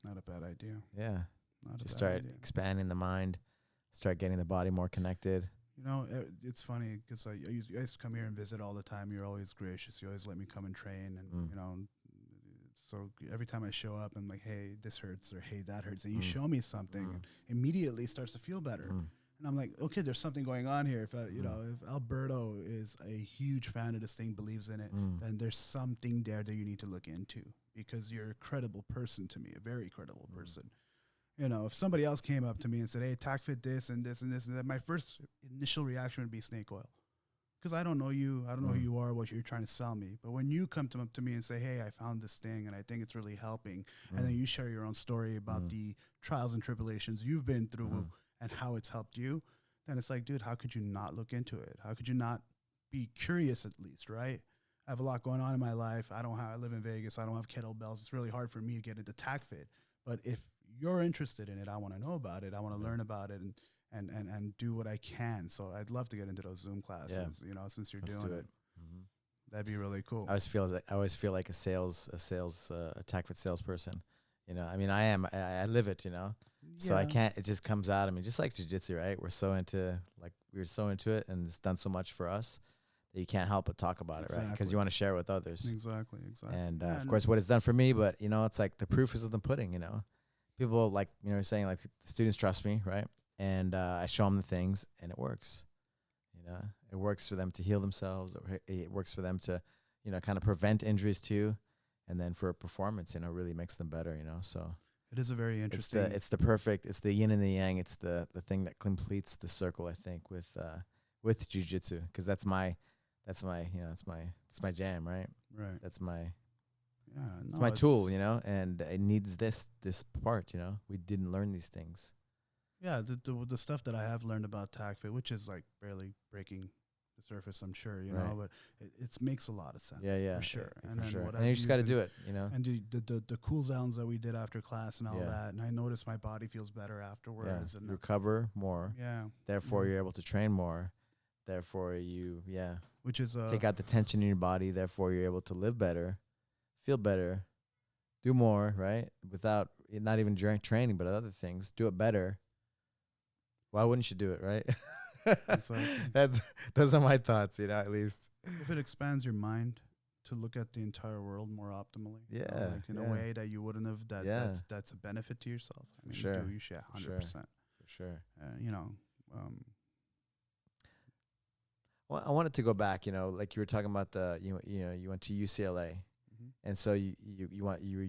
S2: Not a bad idea.
S1: Yeah. Just start expanding the mind, start getting the body more connected.
S2: You know, it's funny because I used to come here and visit all the time. You're always gracious. You always let me come and train. And, you know, so every time I show up, I'm like, hey, this hurts, or hey, that hurts. And you show me something, and immediately starts to feel better. And I'm like, okay, there's something going on here. If you know, if Alberto is a huge fan of this thing, believes in it, then there's something there that you need to look into, because you're a credible person to me, a very credible person. You know, if somebody else came up to me and said, hey, tack fit this and this and this and that, my first initial reaction would be snake oil. Because I don't know you. I don't know who you are, what you're trying to sell me. But when you come up to me and say, hey, I found this thing and I think it's really helping, and then you share your own story about the trials and tribulations you've been through and how it's helped you, then it's like, dude, how could you not look into it? How could you not be curious at least, right? I have a lot going on in my life. I live in Vegas. I don't have kettlebells. It's really hard for me to get into tack fit. But if you're interested in it, I want to know about it. I want to learn about it and do what I can. So I'd love to get into those Zoom classes, you know, since you're doing it. That'd be really cool.
S1: I always feel like a tack fit salesperson. You know, I mean, I live it, you know, so I can't, it just comes out of me, just like jiu-jitsu, right? We're so into it, and it's done so much for us that you can't help but talk about it, right? Because you want to share it with others.
S2: Exactly.
S1: And of course, what it's done for me, but you know, it's like the proof is in the pudding, you know. People, like, you know, saying, like, the students trust me, right? And I show them the things, and it works. You know, it works for them to heal themselves. It works for them to, you know, kind of prevent injuries too, and then for a performance, you know, really makes them better. You know, so
S2: it is a very interesting.
S1: It's the yin and the yang. It's the thing that completes the circle, I think, with jiu-jitsu, because that's my jam, right?
S2: Right.
S1: That's my.
S2: Yeah,
S1: it's my tool, you know, and it needs this part, you know. We didn't learn these things.
S2: Yeah, the stuff that I have learned about tack fit, which is like barely breaking the surface, I'm sure, you know, but it makes a lot of sense.
S1: Yeah,
S2: for sure.
S1: And then and you just got to do it, you know.
S2: And the cool downs that we did after class and all that, and I noticed my body feels better afterwards.
S1: Yeah.
S2: And
S1: you recover more.
S2: Yeah.
S1: Therefore, you're able to train more. Therefore, you
S2: which is
S1: take out the tension in your body. Therefore, you're able to live better, feel better, do more, right? Without not even training, but other things. Do it better. Why wouldn't you do it, right?
S2: Exactly.
S1: Those are my thoughts, at least.
S2: If it expands your mind to look at the entire world more optimally,
S1: Yeah,
S2: like in a
S1: yeah.
S2: way that you wouldn't have,
S1: Yeah.
S2: that's a benefit to yourself. I mean,
S1: Sure.
S2: you should
S1: For sure.
S2: 100%.
S1: For sure.
S2: You know,
S1: Well, I wanted to go back, like you were talking about you went to UCLA,
S2: mhm.
S1: and so you were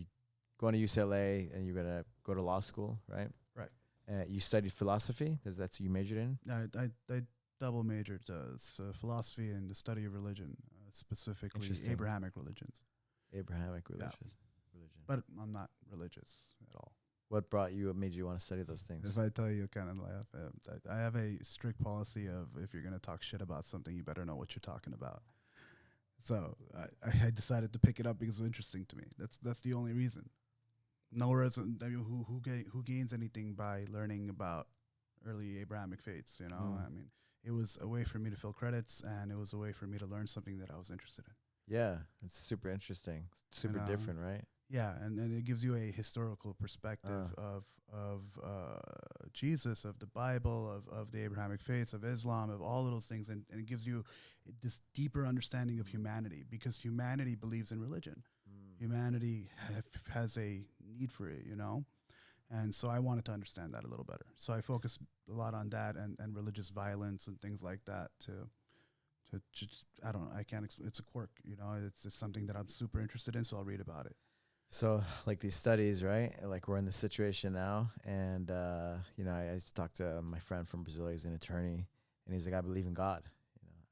S1: going to UCLA and you're gonna go to law school, right?
S2: Right.
S1: You studied philosophy. That's what you majored in?
S2: I double majored philosophy and the study of religion, specifically
S1: Interesting.
S2: Abrahamic religions.
S1: Abrahamic
S2: Yeah.
S1: religion.
S2: But I'm not religious at all.
S1: What made you want to study those things?
S2: If I tell you, kind of laugh. I have a strict policy of if you're going to talk shit about something, you better know what you're talking about. So I decided to pick it up because it was interesting to me. That's the only reason. Nowhere else. I mean, who gains anything by learning about early Abrahamic faiths? You know, I mean, it was a way for me to fill credits, and it was a way for me to learn something that I was interested in.
S1: Yeah, it's super interesting, super different, right?
S2: Yeah, and it gives you a historical perspective of Jesus, of the Bible, of the Abrahamic faiths, of Islam, of all of those things, and it gives you this deeper understanding of humanity, because humanity believes in religion. Humanity has a need for it, and so I wanted to understand that a little better. So I focused a lot on that and religious violence and things like that to just, I don't know, I can't it's a quirk, it's just something that I'm super interested in, so I'll read about it.
S1: So like these studies, right? Like we're in this situation now, and I used to talk to my friend from Brazil. He's an attorney, and he's like, I believe in God.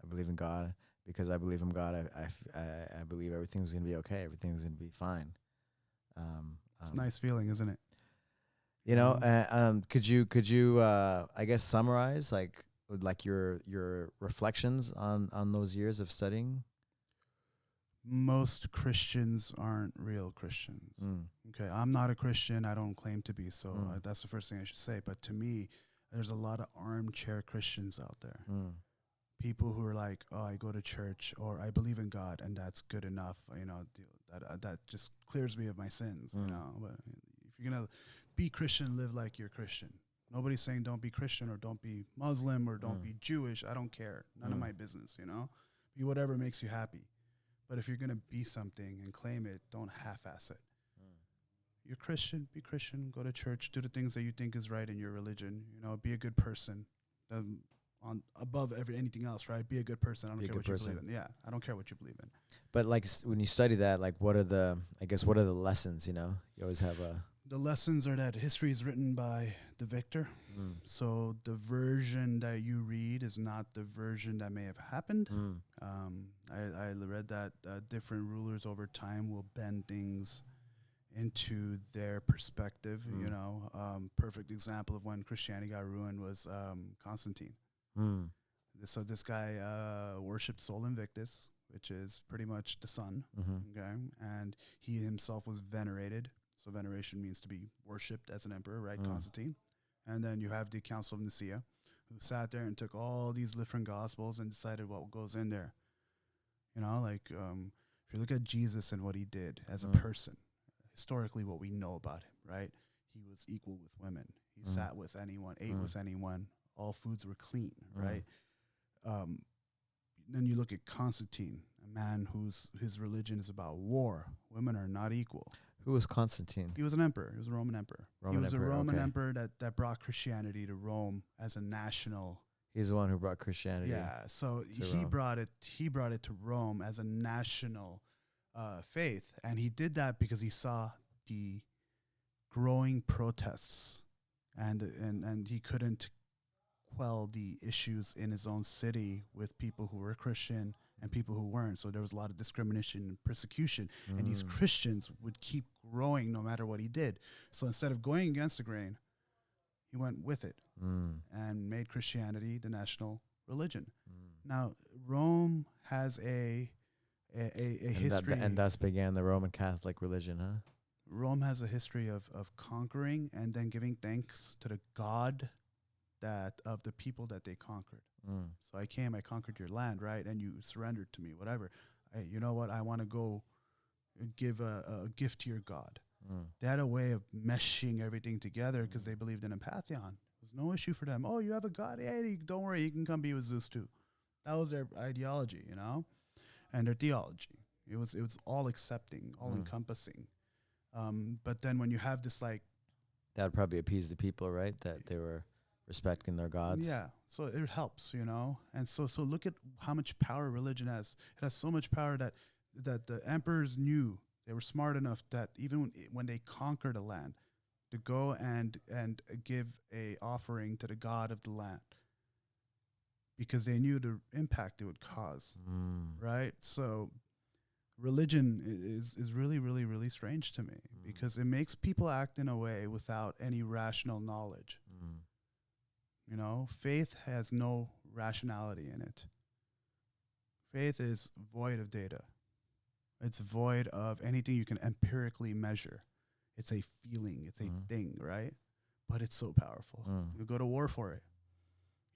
S1: I believe in God because I believe in God. I believe everything's gonna be okay. Everything's gonna be fine.
S2: It's a nice feeling, isn't it?
S1: Could you I guess summarize like your reflections on those years of studying?
S2: Most Christians aren't real Christians. Okay, I'm not a Christian. I don't claim to be, so that's the first thing I should say. But to me, there's a lot of armchair Christians out there. People who are like, oh, I go to church, or I believe in God, and that's good enough. That just clears me of my sins. But if you're gonna be Christian, live like you're Christian. Nobody's saying don't be Christian or don't be Muslim or don't be Jewish. I don't care. None of my business. Be whatever makes you happy. But if you're going to be something and claim it, don't half-ass it. You're Christian, be Christian, go to church, do the things that you think is right in your religion. Be a good person. Above anything else, right? Be a good person. I don't care what you believe in. Yeah, I don't care what you believe in.
S1: But like when you study that, like what are the lessons, You always have
S2: The lessons are that history is written by the victor. So the version that you read is not the version that may have happened. I read that different rulers over time will bend things into their perspective. Perfect example of when Christianity got ruined was Constantine. So this guy worshipped Sol Invictus, which is pretty much the sun. Okay, and he himself was venerated. So veneration means to be worshipped as an emperor, right? Constantine. And then you have the Council of Nicaea, who sat there and took all these different gospels and decided what goes in there. If you look at Jesus and what he did as a person, historically what we know about him, right? He was equal with women. He sat with anyone, ate with anyone. All foods were clean, right? Then you look at Constantine, a man his religion is about war. Women are not equal.
S1: Who was Constantine?
S2: He was an emperor. He was a Roman emperor. He was a Roman emperor that brought Christianity to Rome as a national.
S1: He's the one who brought Christianity.
S2: Yeah, so he brought it to Rome as a national faith, and he did that because he saw the growing protests, and he couldn't quell the issues in his own city with people who were Christian and people who weren't. So there was a lot of discrimination and persecution, and these Christians would keep growing no matter what he did. So instead of going against the grain, he went with it and made Christianity the national religion. Now, Rome has a history.
S1: And thus began the Roman Catholic religion, huh?
S2: Rome has a history of conquering and then giving thanks to the God of the people that they conquered. So I conquered your land, right? And you surrendered to me, whatever. Hey, you know what? I want to go give a gift to your God. They had a way of meshing everything together because they believed in a pantheon. It was no issue for them. Oh, you have a god? Hey, don't worry, you can come be with Zeus too. That was their ideology, you know, and their theology. It was all accepting, all encompassing. But then when you have this like,
S1: That would probably appease the people, right? That they were respecting their gods.
S2: yeah, so it helps, you know. And so look at how much power religion has. It has so much power that the emperors knew. They were smart enough that even when they conquered a land, to go and give a offering to the god of the land, because they knew the impact it would cause, right? So religion is really, really, really strange to me because it makes people act in a way without any rational knowledge. You know, faith has no rationality in it. Faith is void of data. It's void of anything you can empirically measure. It's a feeling. It's a thing, right? But it's so powerful. You'll go to war for it.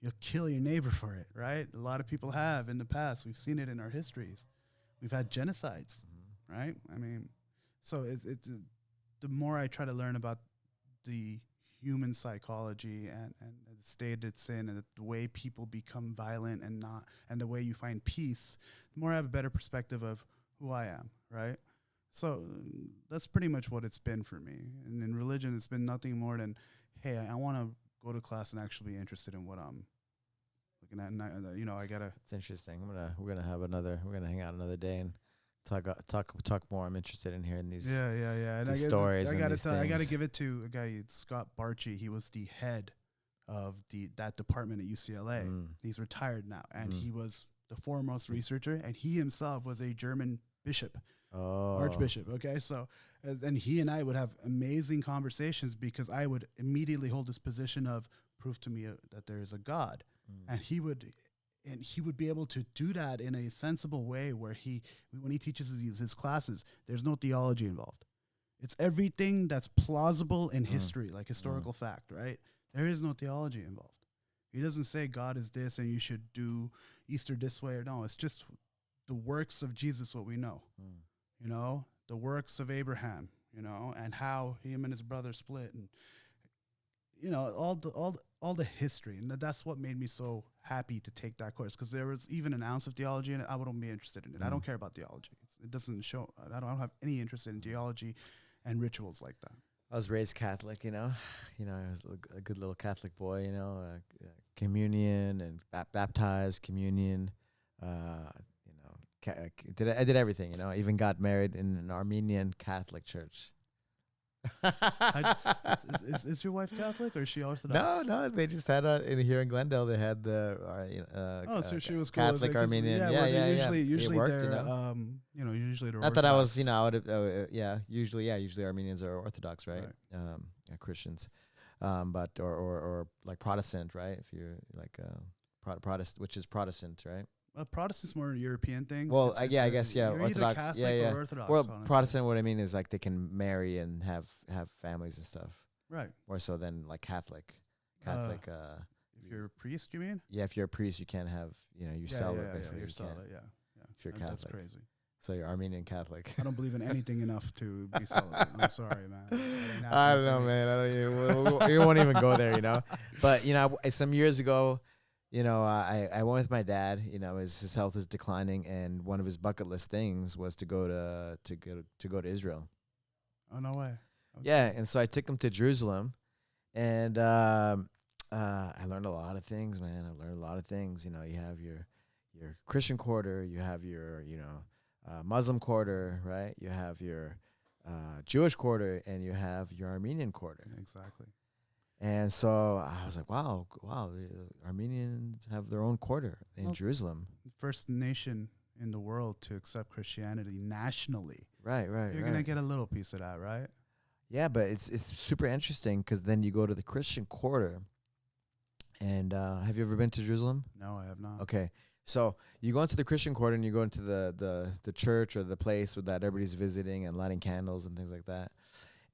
S2: You'll kill your neighbor for it, right? A lot of people have in the past. We've seen it in our histories. We've had genocides, right? I mean, so it's the more I try to learn about the human psychology and the state it's in and the way people become violent and the way you find peace, the more I have a better perspective of who I am, right? So that's pretty much what it's been for me. And in religion, it's been nothing more than, hey, I want to go to class and actually be interested in what I'm looking at. And you know, I gotta.
S1: It's interesting. We're gonna hang out another day and talk more. I'm interested in hearing these.
S2: Yeah. And
S1: these stories.
S2: I gotta give it to a guy, Scott Barchi. He was the head of that department at UCLA. He's retired now, and he was the foremost researcher, and he himself was a German bishop. Archbishop. Okay. So, and he and I would have amazing conversations because I would immediately hold this position of prove to me that there is a God. And he would be able to do that in a sensible way where when he teaches his classes, there's no theology involved. It's everything that's plausible in history, like historical fact, right? There is no theology involved. He doesn't say God is this and you should do Easter this way or no. It's just the works of Jesus, what we know. You know, the works of Abraham, you know, and how him and his brother split, and you know, all the history. And that's what made me so happy to take that course, because there was even an ounce of theology in it. I wouldn't be interested in it. I don't care about theology. It doesn't show. I don't have any interest in theology and rituals like that.
S1: I was raised Catholic, you know. I was a good little Catholic boy, you know. Communion and baptized, communion. I did everything, you know. I even got married in an Armenian Catholic church.
S2: Is your wife Catholic or is she Orthodox?
S1: No. They just had here in Glendale. They had the
S2: so she was cool
S1: Catholic Armenian.
S2: Usually
S1: worked,
S2: they're usually they're
S1: not
S2: Orthodox.
S1: that I was, usually Armenians are Orthodox, right? Christians, but or like Protestant, right? If you're like Protestant, which is Protestant, right?
S2: Protestant's more a European thing.
S1: Well, I guess
S2: you're
S1: Orthodox.
S2: Either Catholic or Orthodox.
S1: Well,
S2: honestly.
S1: Protestant, what I mean is like they can marry and have families and stuff.
S2: Right.
S1: More so than like Catholic.
S2: If you're a priest, you mean?
S1: Yeah, if you're a priest, you can't have. You sell it basically.
S2: You're celibate. Yeah.
S1: If you're Catholic,
S2: that's crazy.
S1: So you're Armenian Catholic.
S2: I don't believe in anything enough to be celibate. I'm sorry, man.
S1: I don't know, man. I don't even. We won't even go there, you know. But some years ago. I went with my dad. His health is declining, and one of his bucket list things was to go to Israel.
S2: Oh, no way.
S1: Okay. Yeah, and so I took him to Jerusalem, and I learned a lot of things, man. You have your Christian quarter, you have your Muslim quarter, right? You have your Jewish quarter, and you have your Armenian quarter.
S2: Exactly.
S1: And so I was like, wow, the Armenians have their own quarter in Jerusalem.
S2: First nation in the world to accept Christianity nationally.
S1: Right.
S2: You're going to get a little piece of that, right?
S1: Yeah, but it's super interesting because then you go to the Christian quarter. And have you ever been to Jerusalem?
S2: No, I have not.
S1: Okay. So you go into the Christian quarter and you go into the church or the place that everybody's visiting and lighting candles and things like that.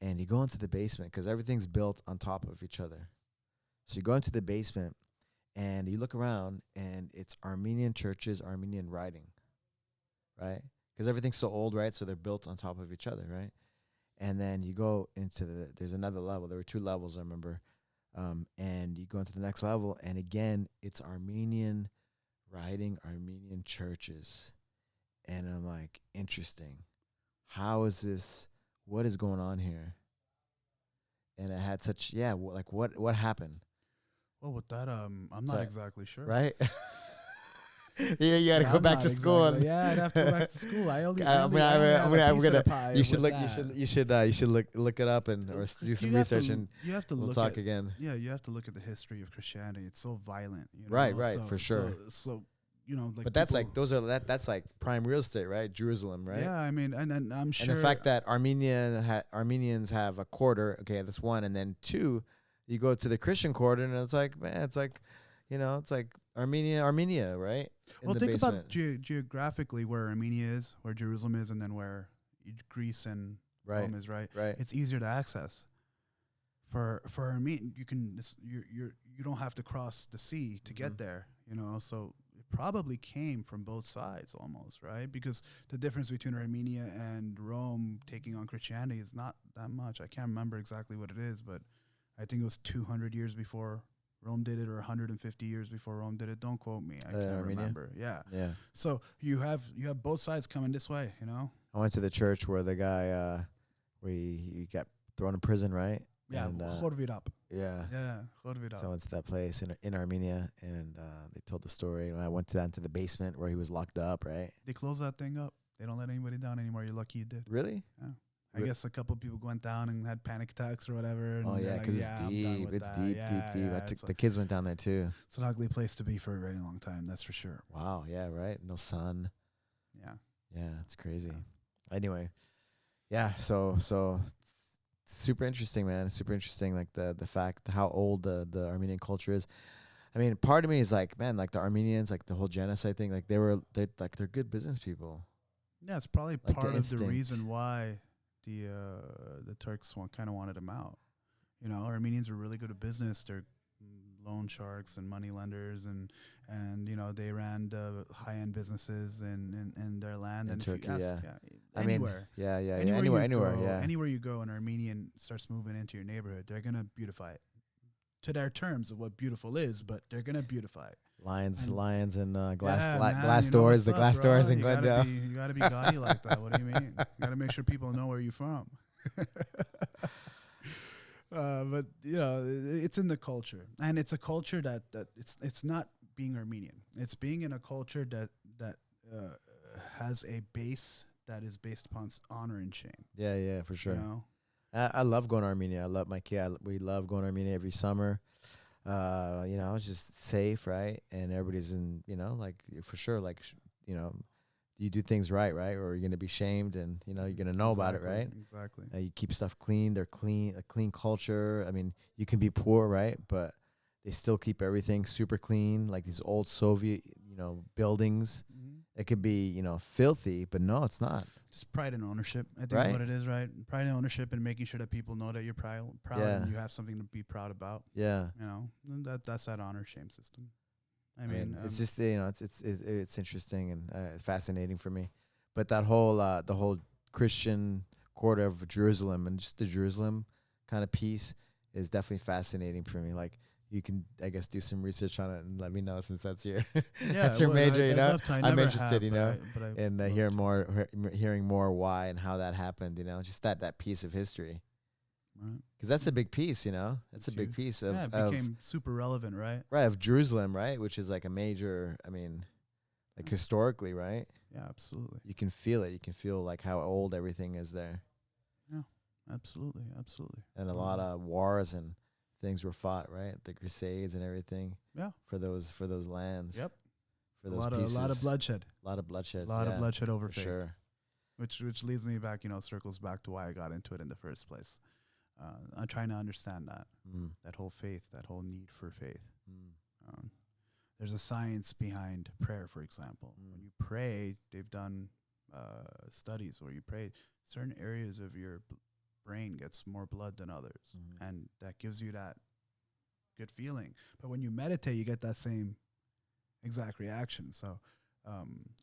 S1: And you go into the basement because everything's built on top of each other. So you go into the basement and you look around and it's Armenian churches, Armenian writing, right? Because everything's so old, right? So they're built on top of each other, right? And then you go into there's another level. There were 2 levels, I remember. And you go into the next level, and again, it's Armenian writing, Armenian churches. And I'm like, interesting. How is this? What is going on here? And it had such, like what happened?
S2: Well, with that, I'm
S1: So,
S2: not exactly sure.
S1: Right? Yeah, you got to
S2: Yeah,
S1: go
S2: I'm
S1: back
S2: not
S1: to school.
S2: exactly- yeah, I'd have to go back to school. I only,
S1: I'm
S2: really, I only have a
S1: I'm
S2: piece of
S1: gonna.
S2: the pie
S1: You should
S2: with
S1: look.
S2: that.
S1: You should look it up and or do some
S2: You have to
S1: research,
S2: l-
S1: and
S2: you have to
S1: we'll
S2: look
S1: talk
S2: at,
S1: again.
S2: Yeah, you have to look at the history of Christianity. It's so violent, you know?
S1: Right,
S2: So,
S1: for sure.
S2: So you know, like,
S1: But that's
S2: people-
S1: like those are that's like prime real estate, right? Jerusalem, right?
S2: Yeah, I mean, and I'm sure.
S1: And the fact that Armenians have a quarter, okay, that's one, and then two, you go to the Christian quarter, and it's like, man, it's like, it's like Armenia, right? In
S2: well,
S1: the
S2: think
S1: basement.
S2: about geographically where Armenia is, where Jerusalem is, and then where Greece and
S1: right,
S2: Rome is, right?
S1: right.
S2: It's easier to access. For Armenian, you don't have to cross the sea to get there, you know. So it probably came from both sides almost, right? Because the difference between Armenia and Rome taking on Christianity is not that much. I can't remember exactly what it is, but I think it was 200 years before Rome did it, or 150 years before Rome did it. Don't quote me. I can't
S1: Armenia?
S2: remember. Yeah.
S1: Yeah.
S2: So you have both sides coming this way, you know?
S1: I went to the church where the guy, where he got thrown in prison, right?
S2: Yeah.
S1: And,
S2: Khorvirap.
S1: yeah.
S2: Yeah. Khorvirap.
S1: So I went to that place in Armenia, and they told the story. And I went down to the basement where he was locked up, right?
S2: They closed that thing up. They don't let anybody down anymore. You're lucky you did.
S1: Really?
S2: Yeah. I guess a couple of people went down and had panic attacks or whatever. And
S1: Oh, yeah,
S2: they're
S1: because
S2: like,
S1: it's
S2: I'm done
S1: deep.
S2: with
S1: It's
S2: that.
S1: deep,
S2: Yeah,
S1: deep.
S2: yeah,
S1: I took
S2: it's
S1: the kids went down there, too.
S2: It's an ugly place to be for a very long time. That's for sure.
S1: Wow, yeah, right? No sun.
S2: Yeah.
S1: Yeah, it's crazy. Anyway, yeah, so super interesting, man. Super interesting, like the fact how old the Armenian culture is. I mean, part of me is like, man, like the Armenians, like the whole genocide thing, like they're good business people.
S2: Yeah, it's probably
S1: Like the
S2: part of the
S1: instinct.
S2: reason why the Turks kind of wanted him out. You know, Armenians are really good at business. They're loan sharks and money lenders, and you know, they ran high-end businesses in their land.
S1: In
S2: and
S1: Turkey,
S2: if you ask,
S1: I
S2: anywhere,
S1: mean, yeah,
S2: anywhere,
S1: anywhere, yeah.
S2: anywhere you go, an Armenian starts moving into your neighborhood, they're gonna beautify it to their terms of what beautiful is, but they're gonna beautify it.
S1: Lions and glass
S2: Yeah, man,
S1: glass
S2: you know
S1: doors,
S2: what's
S1: the
S2: up,
S1: glass
S2: bro.
S1: doors in
S2: You gotta
S1: Glendale.
S2: You gotta be gaudy like that. What do you mean? You gotta make sure people know where you're from. But you know, it's in the culture, and it's a culture that it's not being Armenian. It's being in a culture that has a base that is based upon honor and shame.
S1: Yeah, for sure.
S2: You know?
S1: I love going to Armenia. I love my kid. We love going to Armenia every summer. You know, it's just safe, right? And everybody's in, you know, like for sure, like, you know, you do things right, or you're going to be shamed and, you know, you're going to know about it, right?
S2: Exactly.
S1: You keep stuff clean. They're clean, a clean culture. I mean, you can be poor, right? But they still keep everything super clean, like these old Soviet, you know, buildings.
S2: Mm-hmm.
S1: It could be, you know, filthy, but no, it's not.
S2: Just pride and ownership, I think
S1: Right.
S2: is what it is, right? Pride and ownership, and making sure that people know that you're proud
S1: Yeah.
S2: and you have something to be proud about.
S1: Yeah.
S2: You know, and that's that honor shame system. I
S1: mean,
S2: mean,
S1: it's just, you know, it's interesting and it's fascinating for me. But that whole the whole Christian quarter of Jerusalem and just the Jerusalem kind of piece is definitely fascinating for me. Like, you can, I guess, do some research on it and let me know, since that's your that's your major. You know, I'm interested. You know, in hearing more why and how that happened. You know, just that piece of history.
S2: Right.
S1: Because that's a big piece, you know. That's a big
S2: huge.
S1: piece of
S2: Yeah, it became super relevant, right?
S1: Right, of Jerusalem, right, which is like a major. I mean, like historically, right?
S2: Yeah, absolutely.
S1: You can feel it. You can feel like how old everything is there.
S2: Yeah, absolutely.
S1: And a lot of wars and things were fought, right? The Crusades and everything.
S2: Yeah.
S1: For those lands.
S2: Yep.
S1: For those pieces.
S2: A lot of bloodshed.
S1: A lot of bloodshed.
S2: A lot of bloodshed over
S1: for
S2: faith.
S1: sure.
S2: Which leads me back, you know, circles back to why I got into it in the first place. I'm trying to understand that whole faith, that whole need for faith. There's a science behind prayer, for example. When you pray, they've done studies where you pray, certain areas of your brain gets more blood than others, and that gives you that good feeling. But when you meditate, you get that same exact reaction. So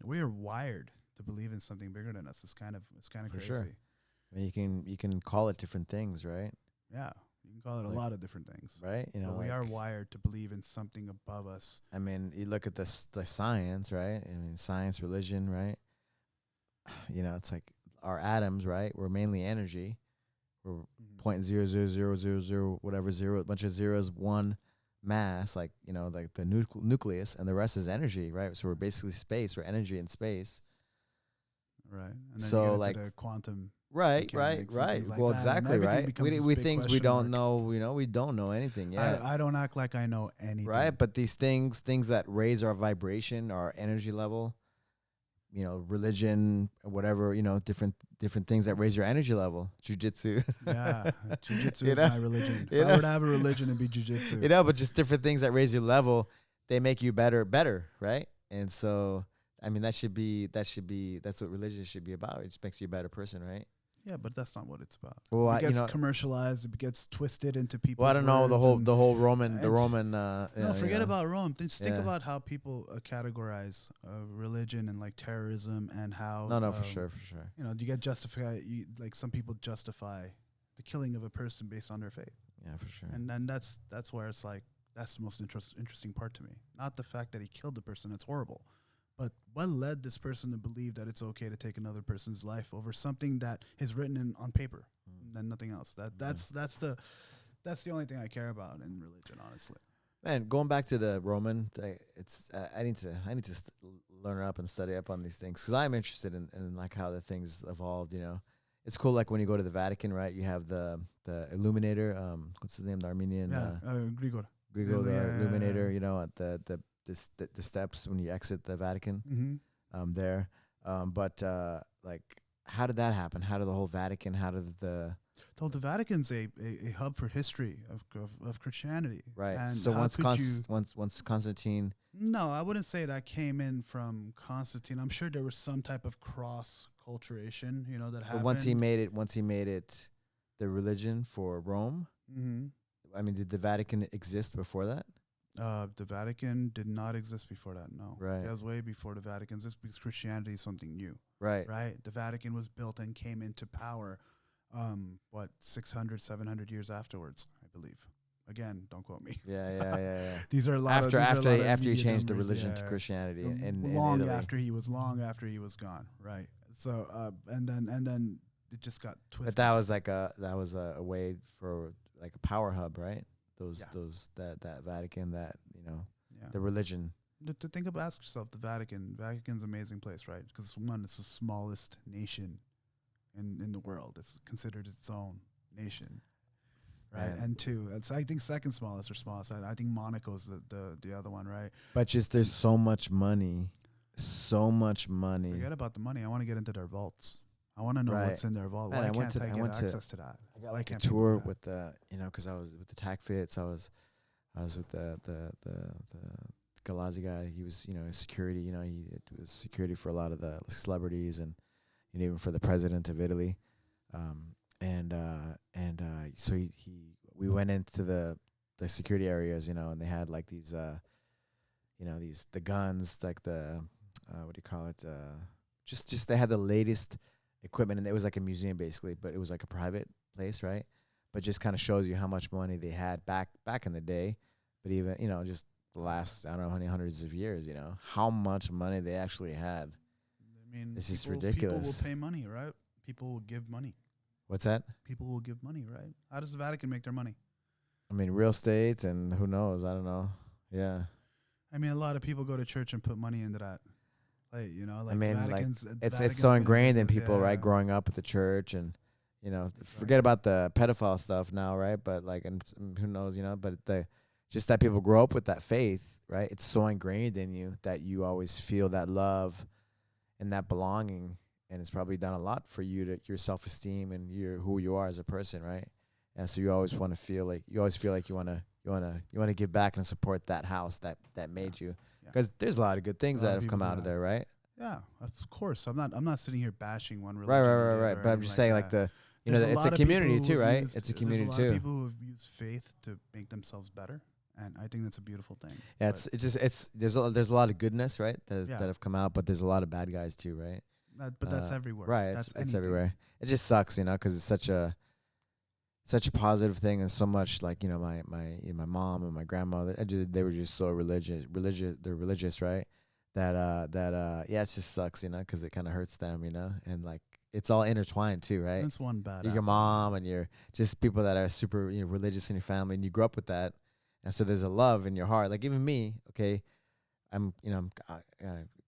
S2: we are wired to believe in something bigger than us. It's kind of
S1: For
S2: crazy.
S1: sure. I mean, you can call it different things, right?
S2: Yeah. You can call it
S1: Like,
S2: a lot of different things.
S1: right? You know,
S2: But we are
S1: like,
S2: wired to believe in something above us.
S1: I mean, you look at the science, right? I mean, science, religion, right? You know, it's like our atoms, right? We're mainly energy. We're point zero zero zero zero zero whatever zero, a bunch of zeros, one mass, like, you know, like the nucleus, and the rest is energy, right? So we're basically space. We're energy in space.
S2: Right. And then
S1: So,
S2: you get
S1: like,
S2: into the quantum
S1: right,
S2: mechanics and things like
S1: well,
S2: that, and
S1: exactly,
S2: everything
S1: right.
S2: becomes this
S1: We
S2: big
S1: things we
S2: question
S1: don't
S2: mark.
S1: know. You know, we don't know anything yet.
S2: I don't act like I know anything.
S1: Right, but these things that raise our vibration, our energy level, you know, religion, whatever, you know, different things that raise your energy level. Jiu-Jitsu.
S2: Yeah, jiu-jitsu
S1: You
S2: is
S1: know?
S2: my religion.
S1: You
S2: If I
S1: know?
S2: were to have a religion, it'd be jiu-jitsu.
S1: You know, but just different things that raise your level, they make you better, right? And so, I mean, that's what religion should be about. It just makes you a better person, right?
S2: Yeah, but that's not what it's about.
S1: Well,
S2: It gets
S1: you know,
S2: commercialized. It gets twisted into people's
S1: well, I don't know the
S2: words
S1: whole Roman,
S2: no,
S1: you
S2: forget
S1: know.
S2: about Rome. Just think
S1: Yeah.
S2: about how people categorize religion and like terrorism and how.
S1: No, for sure.
S2: You know, you get like some people justify the killing of a person based on their faith.
S1: Yeah, for sure.
S2: And then that's where it's like, that's the most interesting part to me. Not the fact that he killed the person, that's horrible. But what led this person to believe that it's okay to take another person's life over something that is written on paper and nothing else? That's the only thing I care about in religion, honestly.
S1: Man, going back to the Roman, it's I need to learn up and study up on these things, because I'm interested in like how the things evolved. You know, it's cool. Like when you go to the Vatican, right? You have the Illuminator. What's his name? The Armenian.
S2: Grigor.
S1: Grigor, the
S2: Yeah.
S1: Illuminator. You know, at the steps when you exit the Vatican.
S2: Mm-hmm.
S1: There. But like, how did that happen? How did the whole Vatican? How did the
S2: The Vatican's a hub for history of Christianity.
S1: right?
S2: And
S1: So
S2: how
S1: once Constantine.
S2: No, I wouldn't say that came in from Constantine. I'm sure there was some type of cross culturation, you know, that happened.
S1: But once he made it the religion for Rome.
S2: Mm-hmm.
S1: I mean, did the Vatican exist before that?
S2: The Vatican did not exist before that. No,
S1: Right.
S2: It was way before the Vatican. Just because Christianity is something new,
S1: Right.
S2: right? The Vatican was built and came into power, 600, 700 years afterwards, I believe. Again, don't quote me.
S1: Yeah.
S2: These are a lot
S1: After he
S2: media
S1: changed the
S2: numbers,
S1: religion to
S2: yeah.
S1: Christianity in
S2: long
S1: Italy.
S2: after he was gone, right? So and then it just got twisted.
S1: But that was a way for like a power hub, right? That Vatican, that, you know, the religion.
S2: To ask yourself, the Vatican's an amazing place, right? Because it's the smallest nation in the world. It's considered its own nation, right?
S1: Man.
S2: And two, it's I think second smallest or smallest. I think Monaco's the other one, right?
S1: But just there's so much money.
S2: Forget about the money. I want to get into their vaults. I want to know what's in their vault.
S1: Man,
S2: Why
S1: I went
S2: can't
S1: to-
S2: I
S1: I
S2: get
S1: went to-
S2: access to that?
S1: I got
S2: Why
S1: like a
S2: can't people
S1: tour
S2: do that?
S1: with the, you know, because I was with the TAC Fits. I was with the Galazi guy. He was, you know, security. You know, he was security for a lot of the celebrities, and, you know, even for the president of Italy. So we went into the security areas, you know, and they had like these, you know, the guns, like the what do you call it? Just they had the latest equipment, and it was like a museum basically, but it was like a private place, right? But just kind of shows you how much money they had back in the day. But even, you know, just the last, I don't know how many hundreds of years, you know, how much money they actually had.
S2: I mean,
S1: This is
S2: people
S1: ridiculous.
S2: will pay money, right? People will give money.
S1: What's that?
S2: People will give money, right? How does the Vatican make their money?
S1: I mean, real estate, and who knows? I don't know. Yeah.
S2: I mean, a lot of people go to church and put money into that. Like, you know, like
S1: I mean,
S2: the
S1: like,
S2: Vatican's,
S1: it's so ingrained in people, right? Growing up with the church, and, you know, forget about the pedophile stuff now, right? But like, and who knows, you know? But just that people grow up with that faith, right? It's so ingrained in you that you always feel that love and that belonging, and it's probably done a lot for you, your self-esteem and who you are as a person, right? And so you always want to feel like you want to give back and support that house that made you, because there's a lot of good things that have come out of there, right?
S2: Yeah, of course. I'm not sitting here bashing one religion.
S1: Right. But I'm just saying, like, it's a community too, right? It's a community too.
S2: There's a lot of people who have used faith to make themselves better, and I think that's a beautiful thing.
S1: Yeah, there's a lot of goodness, right? That have come out, but there's a lot of bad guys too, right?
S2: But that's everywhere.
S1: Right, it's everywhere. It just sucks, you know, because it's such a, such a positive thing, and so much like my mom and my grandmother, they were just so religious. They're religious, right? Yeah, it just sucks, because it kind of hurts them, and like it's all intertwined too, right?
S2: That's one bad
S1: Your
S2: apple.
S1: mom and your just people that are super religious in your family, and you grew up with that, and so there's a love in your heart. Like even me, okay, I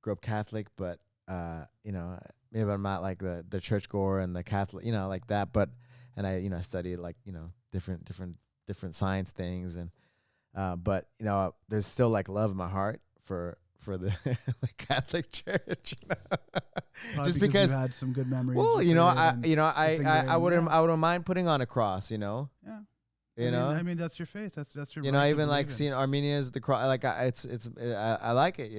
S1: grew up Catholic, but maybe I'm not like the churchgoer and the Catholic, like that. But and I studied like different science things, and but there's still like love in my heart for the, the Catholic Church.
S2: Probably
S1: Just
S2: because
S1: because,
S2: you had some good memories.
S1: well,
S2: with it
S1: I
S2: it's
S1: I wouldn't
S2: ingrained.
S1: I wouldn't mind putting on a cross,
S2: Yeah.
S1: you
S2: I mean, that's your faith. That's your
S1: you
S2: right
S1: know,
S2: to
S1: even like
S2: believe in.
S1: seeing Armenians the cross, like I like it,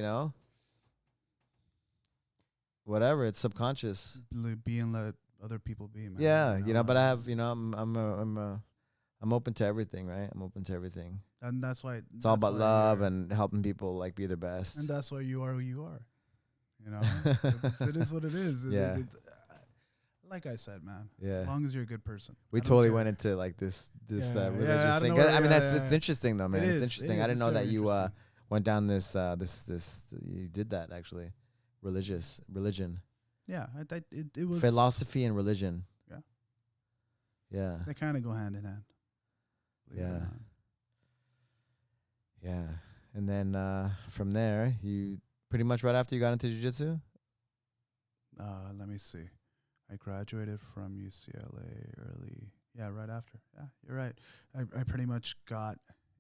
S1: whatever, it's subconscious.
S2: Be and let other people be, man.
S1: Yeah, but I have, I'm open to everything, right? I'm open to everything.
S2: and that's why
S1: It's all about love and helping people like be their
S2: and
S1: best.
S2: that's why you are who you are. It is what it is.
S1: Yeah.
S2: Like I said, man.
S1: Yeah.
S2: As long as you're a good person.
S1: We
S2: I don't
S1: totally
S2: care.
S1: went into like this
S2: Yeah,
S1: religious
S2: out of
S1: thing.
S2: nowhere,
S1: I mean,
S2: yeah,
S1: it's interesting though, man.
S2: It
S1: It's
S2: is,
S1: interesting.
S2: it
S1: I
S2: is,
S1: didn't
S2: it's
S1: know that
S2: very
S1: you
S2: interesting.
S1: went down this you did that actually. Religion.
S2: Yeah, it was
S1: Philosophy and religion.
S2: Yeah.
S1: Yeah.
S2: They kind of go hand in hand. believe it or
S1: Yeah.
S2: not.
S1: Yeah. And then from there, you pretty much right after you got into jiu-jitsu?
S2: Let me see. I graduated from UCLA early. Yeah, right after. Yeah, you're right. I pretty much got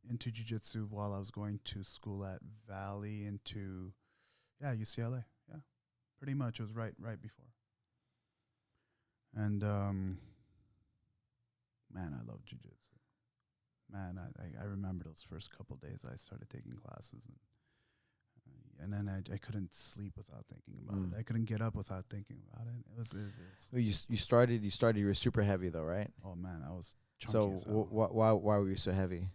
S2: into jiu-jitsu while I was going to school at Valley into UCLA. Yeah. Pretty much it was right before. And man, I love jiu-jitsu. Man, I remember those first couple days I started taking classes and then I couldn't sleep without thinking about it. I couldn't get up without thinking about it. It was
S1: Well, you started you were super heavy though, right?
S2: oh man, I was chunky
S1: So
S2: as hell.
S1: why were you so heavy?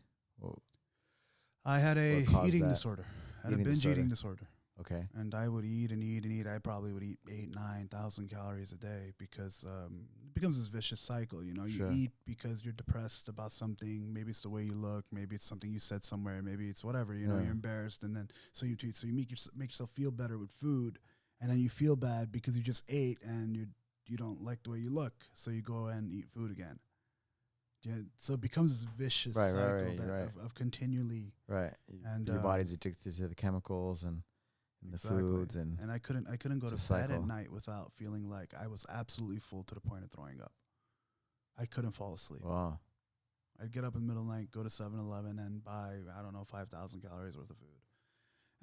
S2: I had a
S1: caused
S2: eating
S1: that?
S2: disorder. I had
S1: Eating
S2: a binge
S1: disorder.
S2: eating disorder.
S1: Okay.
S2: And I would eat and eat and eat. I probably would eat 8,000-9,000 calories a day because it becomes this vicious cycle. You
S1: Sure.
S2: eat because you're depressed about something. Maybe it's the way you look. Maybe it's something you said somewhere. Maybe it's whatever.
S1: Yeah.
S2: You're embarrassed, and then so you make yourself feel better with food, and then you feel bad because you just ate and you don't like the way you look, so you go and eat food again. Yeah, so it becomes this vicious
S1: Right,
S2: cycle
S1: right.
S2: of continually.
S1: Right.
S2: And
S1: your body's addicted to the chemicals and the foods and
S2: I couldn't go
S1: it's
S2: to
S1: a
S2: bed at
S1: cycle.
S2: night without feeling like I was absolutely full to the point of throwing up. I couldn't fall asleep.
S1: wow.
S2: I'd get up in the middle of the night, go to 7-Eleven and buy 5,000 calories worth of food.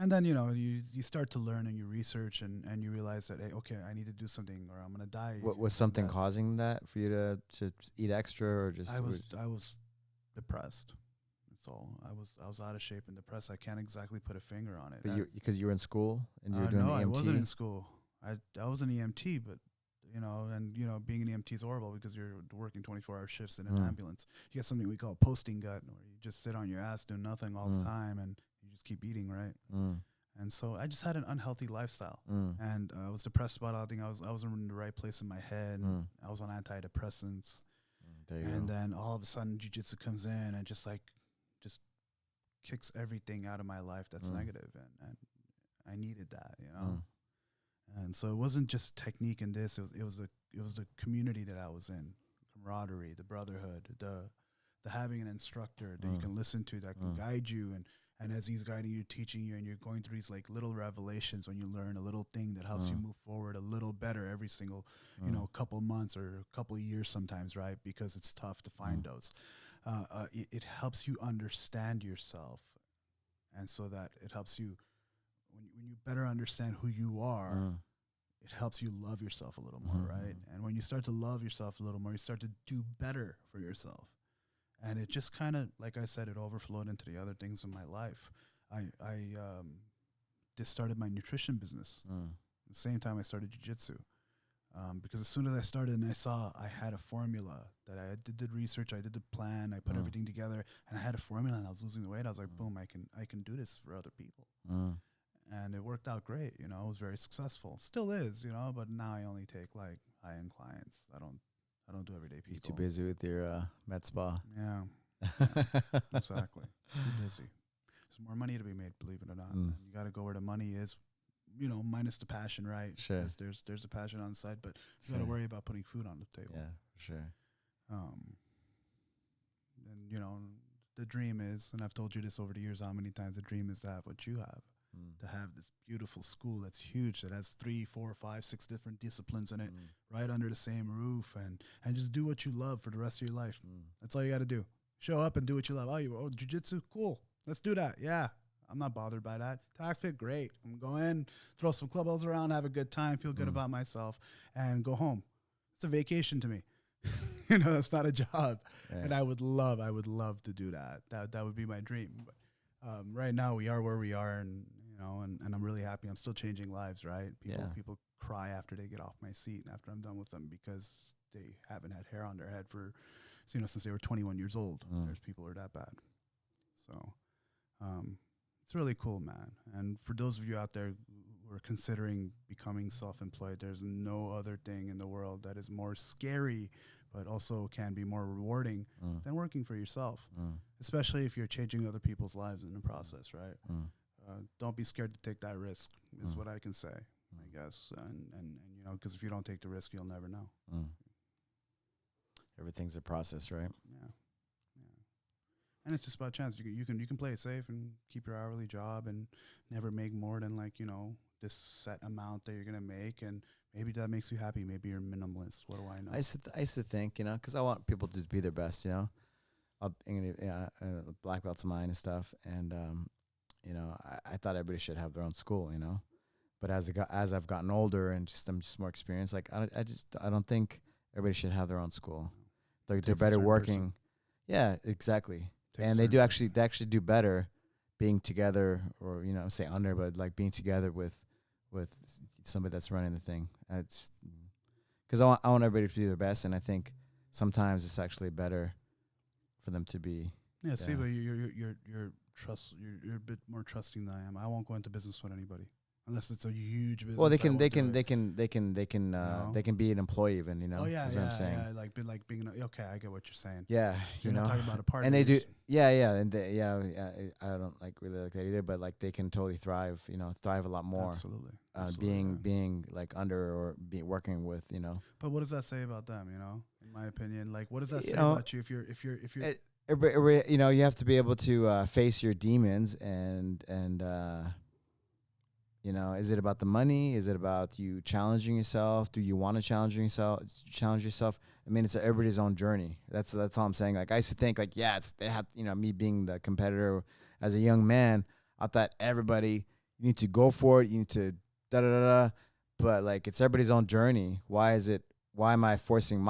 S2: And then you start to learn and you research and you realize that, hey, okay, I need to do something or I'm gonna die.
S1: What was something causing that for you to eat extra or just
S2: I was depressed. That's all. I was out of shape and depressed. I can't exactly put a finger on it.
S1: But because you were in school and you were doing
S2: no,
S1: the EMT?
S2: I wasn't in school. I was an EMT, but being an EMT is horrible because you're working 24-hour shifts in an ambulance. You got something we call posting gut, where you just sit on your ass doing nothing all the time, and you just keep eating, right? And so I just had an unhealthy lifestyle, and I was depressed about everything. I was in the right place in my head. I was on antidepressants, and then all of a sudden, jiu-jitsu comes in and just kicks everything out of my life that's negative, and I needed that, And so it wasn't just technique in this; it was the community that I was in, camaraderie, the brotherhood, the having an instructor that you can listen to that can guide you, and as he's guiding you, teaching you, and you're going through these like little revelations when you learn a little thing that helps you move forward a little better every single, couple months or a couple of years sometimes, right? Because it's tough to find those. It helps you understand yourself, and so that it helps you when you better understand who you are. It helps you love yourself a little more, right? And when you start to love yourself a little more, you start to do better for yourself. And it just kind of, like I said, it overflowed into the other things in my life. I just started my nutrition business. At the same time I started jiu-jitsu. Because as soon as I started and I saw I had a formula that I did the research, I did the plan, I put everything together, and I had a formula and I was losing the weight. I was like, boom, I can do this for other people. And it worked out great, It was very successful. Still is, but now I only take like high-end clients. I I don't do everyday people.
S1: You're too busy with your med spa.
S2: Yeah, exactly. Too busy. There's more money to be made, believe it or not. And you got to go where the money is, minus the passion, right?
S1: Sure.
S2: There's a passion on the side, but you got to worry about putting food on the table.
S1: Yeah, for sure.
S2: And the dream is, and I've told you this over the years, how many times the dream is to have what you have, to have this beautiful school that's huge, that has 3, 4, 5, 6 different disciplines in it, right under the same roof, and just do what you love for the rest of your life. That's all you got to do. Show up and do what you love. Oh, jiu-jitsu? Cool. Let's do that. Yeah. I'm not bothered by that. Tac fit, great. I'm going in, throw some clubballs around, have a good time, feel good about myself, and go home. It's a vacation to me. It's not a job. Right. And I would love to do that. That would be my dream. But right now we are where we are, and I'm really happy. I'm still changing lives, right? People cry after they get off my seat and after I'm done with them because they haven't had hair on their head for since they were 21 years old. There's people who are that bad. So it's really cool, man. And for those of you out there who are considering becoming self-employed, there's no other thing in the world that is more scary but also can be more rewarding than working for yourself, especially if you're changing other people's lives in the process, right? Don't be scared to take that risk is what I can say, I guess. And because if you don't take the risk, you'll never know.
S1: Everything's a process, right?
S2: Yeah. And it's just about chance. You can play it safe and keep your hourly job and never make more than this set amount that you're gonna make, and maybe that makes you happy. Maybe you're minimalist. What do I know?
S1: I used to think, because I want people to be their best, black belts of mine and stuff, and I thought everybody should have their own school, But as I've gotten older and I'm just more experienced, I don't think everybody should have their own school. They're better working. Yeah, exactly. And they actually do better being together, or say under, but being together with somebody that's running the thing. It's because I want everybody to be their best, and I think sometimes it's actually better for them to be.
S2: Yeah. See, but you're a bit more trusting than I am. I won't go into business with anybody unless it's a huge business.
S1: Well, they can be an employee even,
S2: Oh yeah,
S1: what I'm saying.
S2: Yeah, like being okay. I get what you're saying.
S1: Yeah,
S2: you're not talking about a partner.
S1: And they do, and I don't really like that either. But they can totally thrive, thrive a lot more.
S2: Absolutely.
S1: Being under or working with,
S2: But what does that say about them? In my opinion, what does that say about you if you're
S1: you have to be able to face your demons and is it about the money? Is it about you challenging yourself? Do you want to challenge yourself? I mean, it's everybody's own journey. That's all I'm saying. I used to think they have, me being the competitor as a young man, I thought everybody, you need to go for it. You need to but it's everybody's own journey. Why am I forcing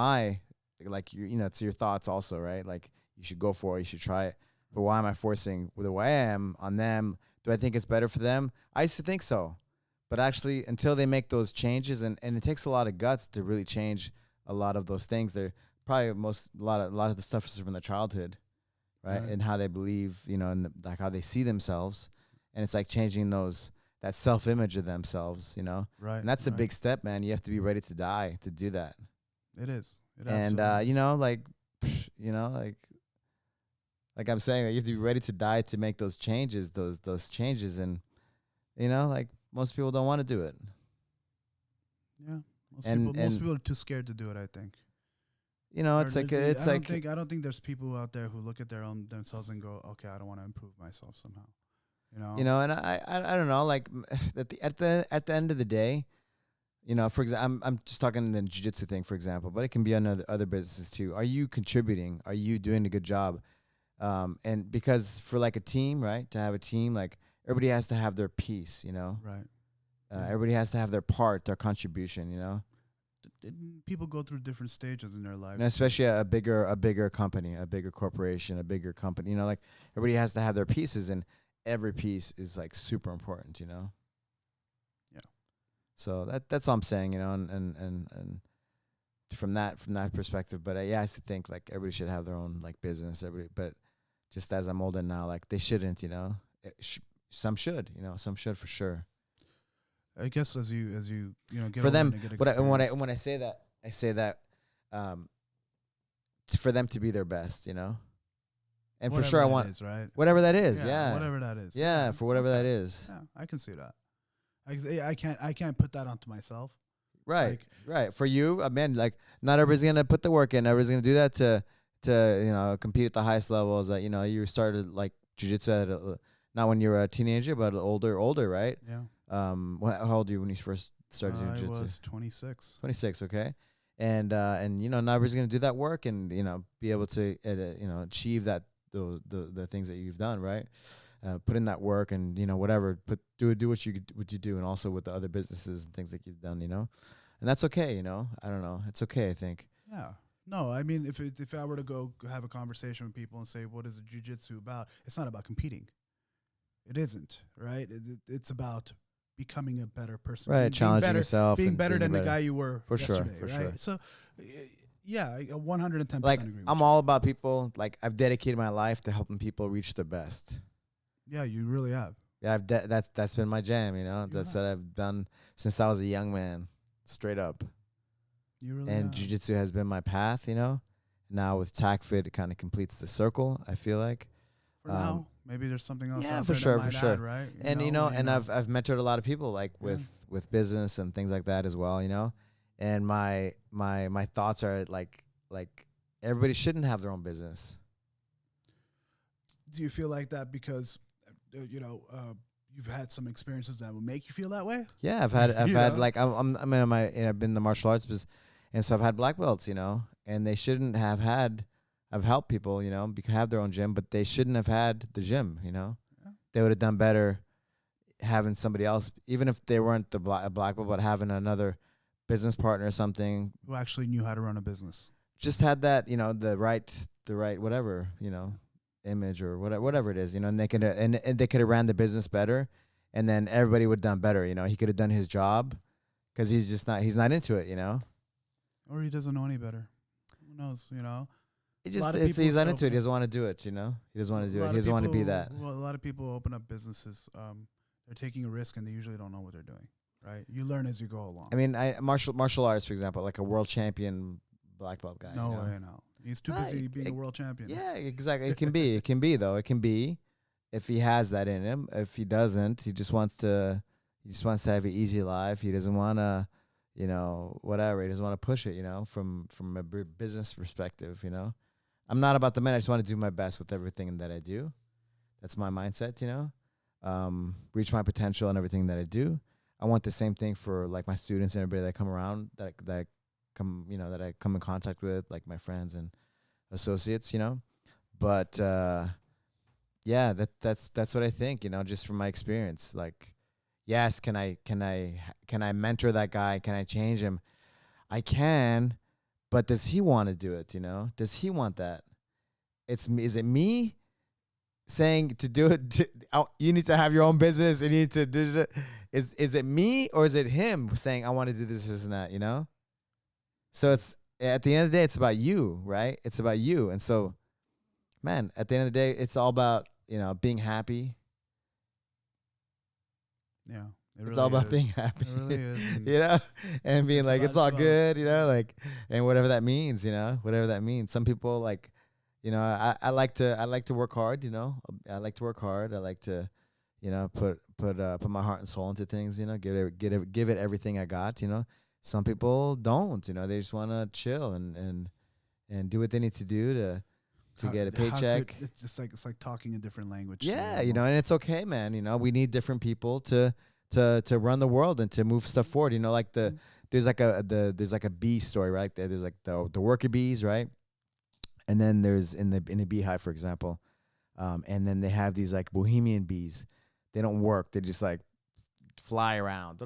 S1: it's your thoughts also, right? You should go for it. You should try it. But why am I forcing the way I am on them? Do I think it's better for them? I used to think so. But actually, until they make those changes, and it takes a lot of guts to really change a lot of those things. They're probably a lot of the stuff is from their childhood, right? And how they believe, and how they see themselves. And it's changing that self-image of themselves,
S2: Right.
S1: And that's a big step, man. You have to be ready to die to do that.
S2: It is.
S1: And, like I'm saying, you have to be ready to die to make those changes, those changes. And, most people don't want to do it.
S2: Yeah. Most people are too scared to do it, I think. I don't think there's people out there who look at themselves and go, okay, I don't want to improve myself somehow.
S1: And I don't know, at the end of the day, for example, I'm just talking the jiu-jitsu thing, for example, but it can be on other businesses too. Are you contributing? Are you doing a good job? And because for a team, right, to have a team, everybody has to have their piece,
S2: Right.
S1: Everybody has to have their part, their contribution,
S2: People go through different stages in their lives.
S1: And especially a bigger company, a bigger corporation, a bigger company, everybody has to have their pieces, and every piece is super important,
S2: Yeah.
S1: So that's all I'm saying, and from that perspective. But I used to think everybody should have their own business. But just as I'm older now, they shouldn't, some should, some should for sure.
S2: I guess as you get
S1: for them,
S2: and get experience.
S1: when I say that, for them to be their best, you know. And
S2: Whatever
S1: for sure, I
S2: that
S1: want
S2: is, right?
S1: whatever that is. Yeah,
S2: Whatever that is.
S1: yeah, for whatever that is.
S2: Yeah, I can see that. I can't put that onto myself.
S1: Right,
S2: Like,
S1: right. For you, man, like not everybody's gonna put the work in. Everybody's gonna do that to you know compete at the highest levels. That you know you started like jiu-jitsu at not when you were a teenager, but older, right?
S2: yeah.
S1: How old were you when you first started doing
S2: I
S1: jiu-jitsu?
S2: was 26.
S1: 26, okay. And you know not everybody's gonna do that work and you know be able to you know achieve that the things that you've done, right? Put in that work and you know whatever, do what you do, and also with the other businesses and things that you've done, you know, and that's okay, you know. I don't know, it's okay, I think.
S2: Yeah. No, I mean, if I were to go have a conversation with people and say, what is jiu-jitsu about? It's not about competing. It isn't, right? It's about becoming a better person.
S1: Right, challenging yourself.
S2: Being
S1: and
S2: better
S1: being
S2: than the guy you were
S1: for
S2: yesterday,
S1: sure, for
S2: right?
S1: sure.
S2: So, yeah, I 110%
S1: Like
S2: agree with
S1: I'm
S2: you.
S1: all about people. Like I've dedicated my life to helping people reach their best.
S2: Yeah, you really have.
S1: Yeah, that's been my jam, you know. That's what I've done since I was a young man, straight up.
S2: You really
S1: And
S2: have.
S1: jiu-jitsu has been my path, you know. Now with TACFIT, it kind of completes the circle, I feel like.
S2: For now, maybe there's something else
S1: yeah,
S2: out
S1: for
S2: there
S1: sure,
S2: that might
S1: for sure.
S2: add, right?
S1: And I've mentored a lot of people like with business and things like that as well, you know. And my thoughts are like everybody shouldn't have their own business.
S2: Do you feel like that because, you've had some experiences that will make you feel that way?
S1: Yeah, I've had
S2: know?
S1: like I'm in my I've been in the martial arts business, and so I've had black belts, you know, and they shouldn't have had. I've helped people, you know, have their own gym, but they shouldn't have had the gym, you know.
S2: Yeah.
S1: They would have done better having somebody else, even if they weren't the black belt, but having another business partner or something.
S2: Who actually knew how to run a business.
S1: Just had that, you know, the right whatever, you know, image or whatever it is, you know, and they could and they could have ran the business better, and then everybody would have done better, you know. He could have done his job because he's not into it, you know.
S2: Or he doesn't know any better. Who knows, you know?
S1: He's not into it. He doesn't want to do it, you know. He doesn't want to do it. He doesn't want to be that.
S2: Well, a lot of people open up businesses. They're taking a risk and they usually don't know what they're doing. Right? You learn as you go along.
S1: I mean, martial arts, for example, like a world champion black belt guy.
S2: No
S1: you know?
S2: way, no. He's too busy being a world champion.
S1: Yeah, exactly. It can be though. It can be if he has that in him. If he doesn't, he just wants to have an easy life. He doesn't want to, you know, whatever. He doesn't want to push it, you know, from a business perspective, you know. I'm not about the men. I just want to do my best with everything that I do. That's my mindset, you know. Reach my potential and everything that I do. I want the same thing for like my students and everybody that come around that I come in contact with, like my friends and associates, you know. But yeah, that's what I think, you know, just from my experience. Like, yes, can I mentor that guy? Can I change him? I can. But does he want to do it, you know? Does he want that? Is it me saying to do it? You need to have your own business. You need to do it. Is it me or is it him saying, I want to do this and that, you know? So it's, at the end of the day, it's about you, right? It's about you. And so, man, at the end of the day, it's all about, you know, being happy.
S2: Yeah.
S1: It's all about being happy,
S2: It really is.
S1: you know, and being like, it's all good, you know,
S2: yeah.
S1: like, and whatever that means, you know, whatever that means. Some people like, you know, I like to work hard, you know, I like to work hard. I like to, you know, put my heart and soul into things, you know, give it everything I got, you know. Some people don't, you know, they just want to chill and do what they need to do to get a paycheck.
S2: It's like talking a different language.
S1: Yeah, you know, and it's okay, man. You know, we need different people to run the world and to move stuff forward. You know, like there's like a bee story, right? There's like the worker bees, right? And then there's in a beehive, for example, and then they have these like Bohemian bees. They don't work. They just like fly around,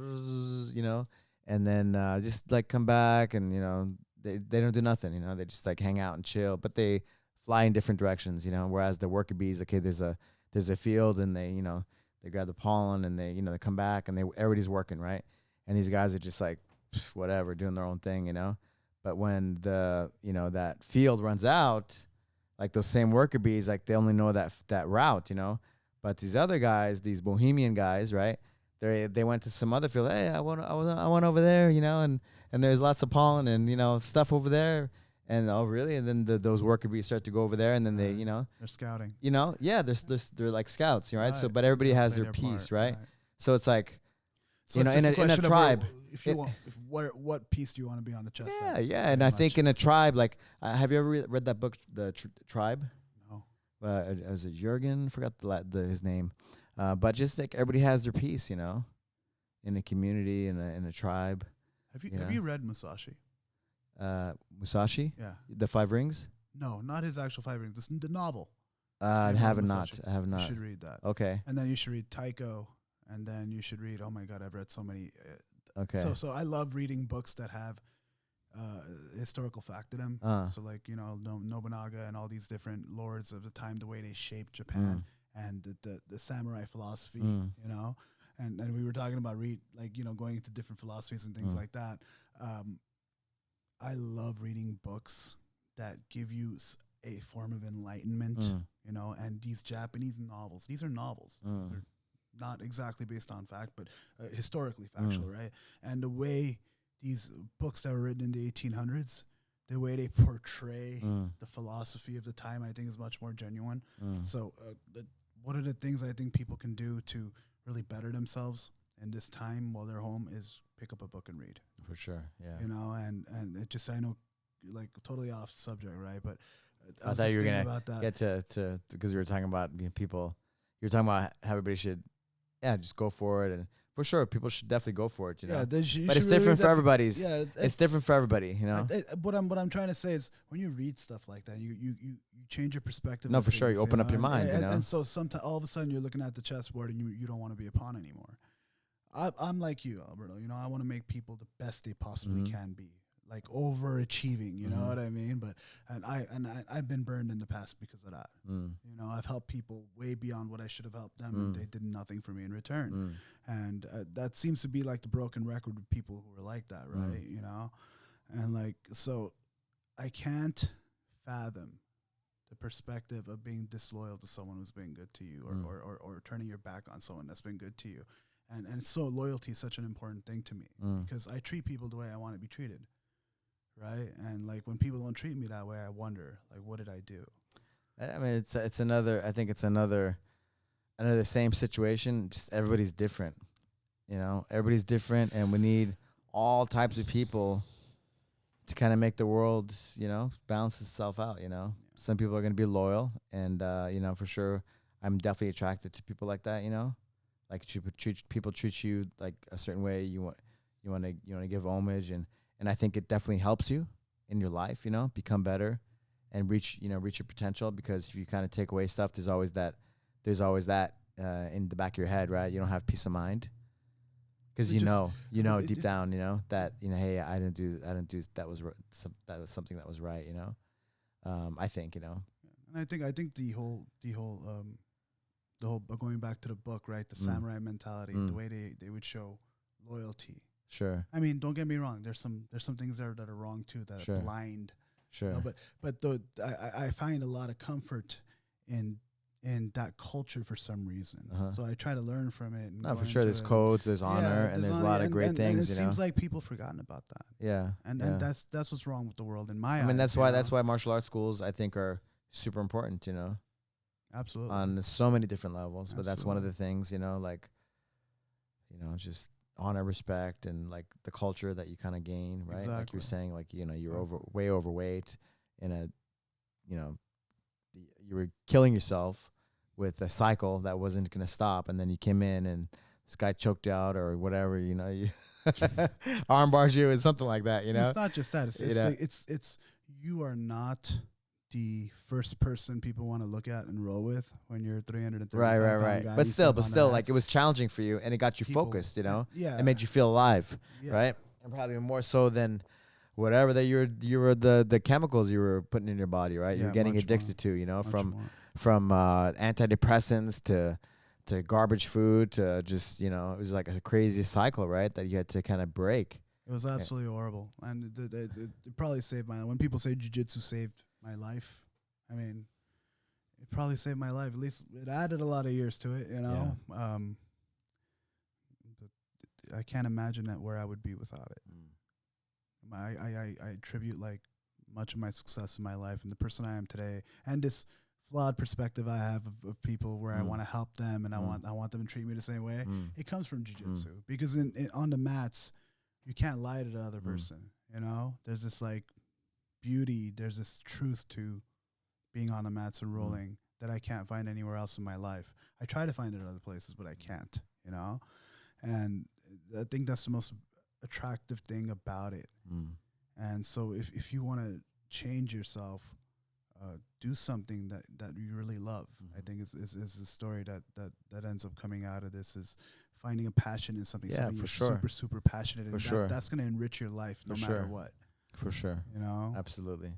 S1: you know, and then just like come back and, you know, they don't do nothing, you know, they just like hang out and chill, but they fly in different directions, you know, whereas the worker bees, okay, there's a field and they, you know, they grab the pollen and they, you know, they come back and everybody's working, right? And these guys are just like, whatever, doing their own thing, you know? But when you know, that field runs out, like those same worker bees, like they only know that route, you know? But these other guys, these Bohemian guys, right? They went to some other field. Hey, I went over there, you know, and there's lots of pollen and, you know, stuff over there. And oh really? And then those worker bees start to go over there, and then they, you know,
S2: they're scouting.
S1: you know, yeah, they're like scouts, right? So,
S2: Right.
S1: but everybody
S2: They'll
S1: has
S2: play
S1: their
S2: their
S1: piece,
S2: part,
S1: right?
S2: right.
S1: So it's like,
S2: So
S1: you
S2: it's
S1: know,
S2: just
S1: in a
S2: question of
S1: tribe,
S2: if you want, what piece do you want to be on the chess
S1: yeah,
S2: side?
S1: yeah. And
S2: pretty
S1: I
S2: much.
S1: think in a tribe, like, have you ever read that book, The Tribe?
S2: No.
S1: Was it Jurgen? Forgot his name. But just like everybody has their piece, you know, in a community, in a tribe.
S2: Have you read Musashi?
S1: Musashi,
S2: Yeah.
S1: The Five Rings.
S2: No, not his actual Five Rings. The novel.
S1: I
S2: Name
S1: have
S2: of
S1: not.
S2: Musashi.
S1: I have
S2: You
S1: not.
S2: should read that.
S1: Okay.
S2: And then you should read Taiko. And then you should read. Oh my God, I've read so many.
S1: Okay.
S2: So I love reading books that have historical fact in them. So like, you know, Nobunaga and all these different lords of the time, the way they shaped Japan and the samurai philosophy, you know. And we were talking about going into different philosophies and things like that. I love reading books that give you a form of enlightenment, you know. And these Japanese novels, these are novels. They're not exactly based on fact, but historically factual, right? And the way these books that were written in the 1800s, the way they portray the philosophy of the time, I think is much more genuine. So one of the things I think people can do to really better themselves in this time while they're home is pick up a book and read.
S1: For sure, yeah.
S2: You know, and it just, I know, like totally off subject, right? But
S1: I thought you were gonna get to because we were talking about people. You were talking about how everybody should, just go for it, and for sure, people should definitely go for it. You know, but it's different for everybody's. Yeah, it's different for everybody. You know,
S2: what I'm trying to say is when you read stuff like that, you change your perspective.
S1: No, for sure, you open up your mind. You know,
S2: and so sometimes all of a sudden you're looking at the chessboard and you don't want to be a pawn anymore. I'm like you, Alberto. You know, I want to make people the best they possibly can be, like overachieving. You know what I mean? But I've been burned in the past because of that. You know, I've helped people way beyond what I should have helped them, and they did nothing for me in return. And that seems to be like the broken record with people who are like that, right? You know, and like so, I can't fathom the perspective of being disloyal to someone who's been good to you, or turning your back on someone that's been good to you. And so loyalty is such an important thing to me because I treat people the way I want to be treated, right? And like when people don't treat me that way, I wonder, like, what did I do?
S1: I mean, it's another. I think it's another same situation. Just everybody's different, you know. Everybody's different, and we need all types of people to kind of make the world, you know, balance itself out. You know, some people are going to be loyal, and you know, for sure, I'm definitely attracted to people like that. You know. Like people treat you like a certain way, you want to give homage, and I think it definitely helps you in your life, you know, become better and reach your potential. Because if you kind of take away stuff, there's always that in the back of your head, right? You don't have peace of mind because you know deep down, you know that, you know, hey, I didn't do that was something that was right, you know. I think, you know,
S2: and I think the whole going back to the book, right? The samurai mentality, the way they would show loyalty.
S1: Sure.
S2: I mean, don't get me wrong. There's some things there that are wrong too, that are blind.
S1: Sure.
S2: You know, but I find a lot of comfort in that culture for some reason. So I try to learn from it. And
S1: for sure, there's codes, there's honor, and there's a lot of great things.
S2: And it seems like people forgotten about that.
S1: Yeah.
S2: And that's what's wrong with the world in my eyes.
S1: I mean, that's why martial arts schools, I think, are super important. You know.
S2: Absolutely.
S1: On so many different levels. But that's one of the things, you know, like, you know, just honor, respect, and like the culture that you kind of gain, right?
S2: Exactly.
S1: Like you're saying, like, you know, you're way overweight in a, you know, you were killing yourself with a cycle that wasn't going to stop. And then you came in and this guy choked you out or whatever, you know, you arm bars you and something like that, you know?
S2: It's not just that. It's you are not the first person people want to look at and roll with when you're 335
S1: right. But still, like, it was challenging for you, and it got you focused, you know. It made you feel alive, right? And probably more so than whatever that you were the chemicals you were putting in your body, right? You're getting addicted to, you know, from antidepressants to garbage food to just, you know, it was like a crazy cycle, right? That you had to kind of break.
S2: It was absolutely horrible, and it probably saved my life. When people say jiu-jitsu saved my life, I mean, it probably saved my life. At least it added a lot of years to it, you know. But I can't imagine where I would be without it. I attribute like much of my success in my life and the person I am today, and this flawed perspective I have of people where I want to help them and I want them to treat me the same way. It comes from jiu-jitsu because on the mats, you can't lie to the other person. You know, there's this like beauty, there's this truth to being on the mats and rolling that I can't find anywhere else in my life. I try to find it in other places, but I can't, you know? And I think that's the most attractive thing about it. And so if you want to change yourself, do something that you really love. I think is the story that ends up coming out of this is finding a passion in something, something you're super, super passionate in. That's going to enrich your life no matter what.
S1: For sure.
S2: You know?
S1: Absolutely.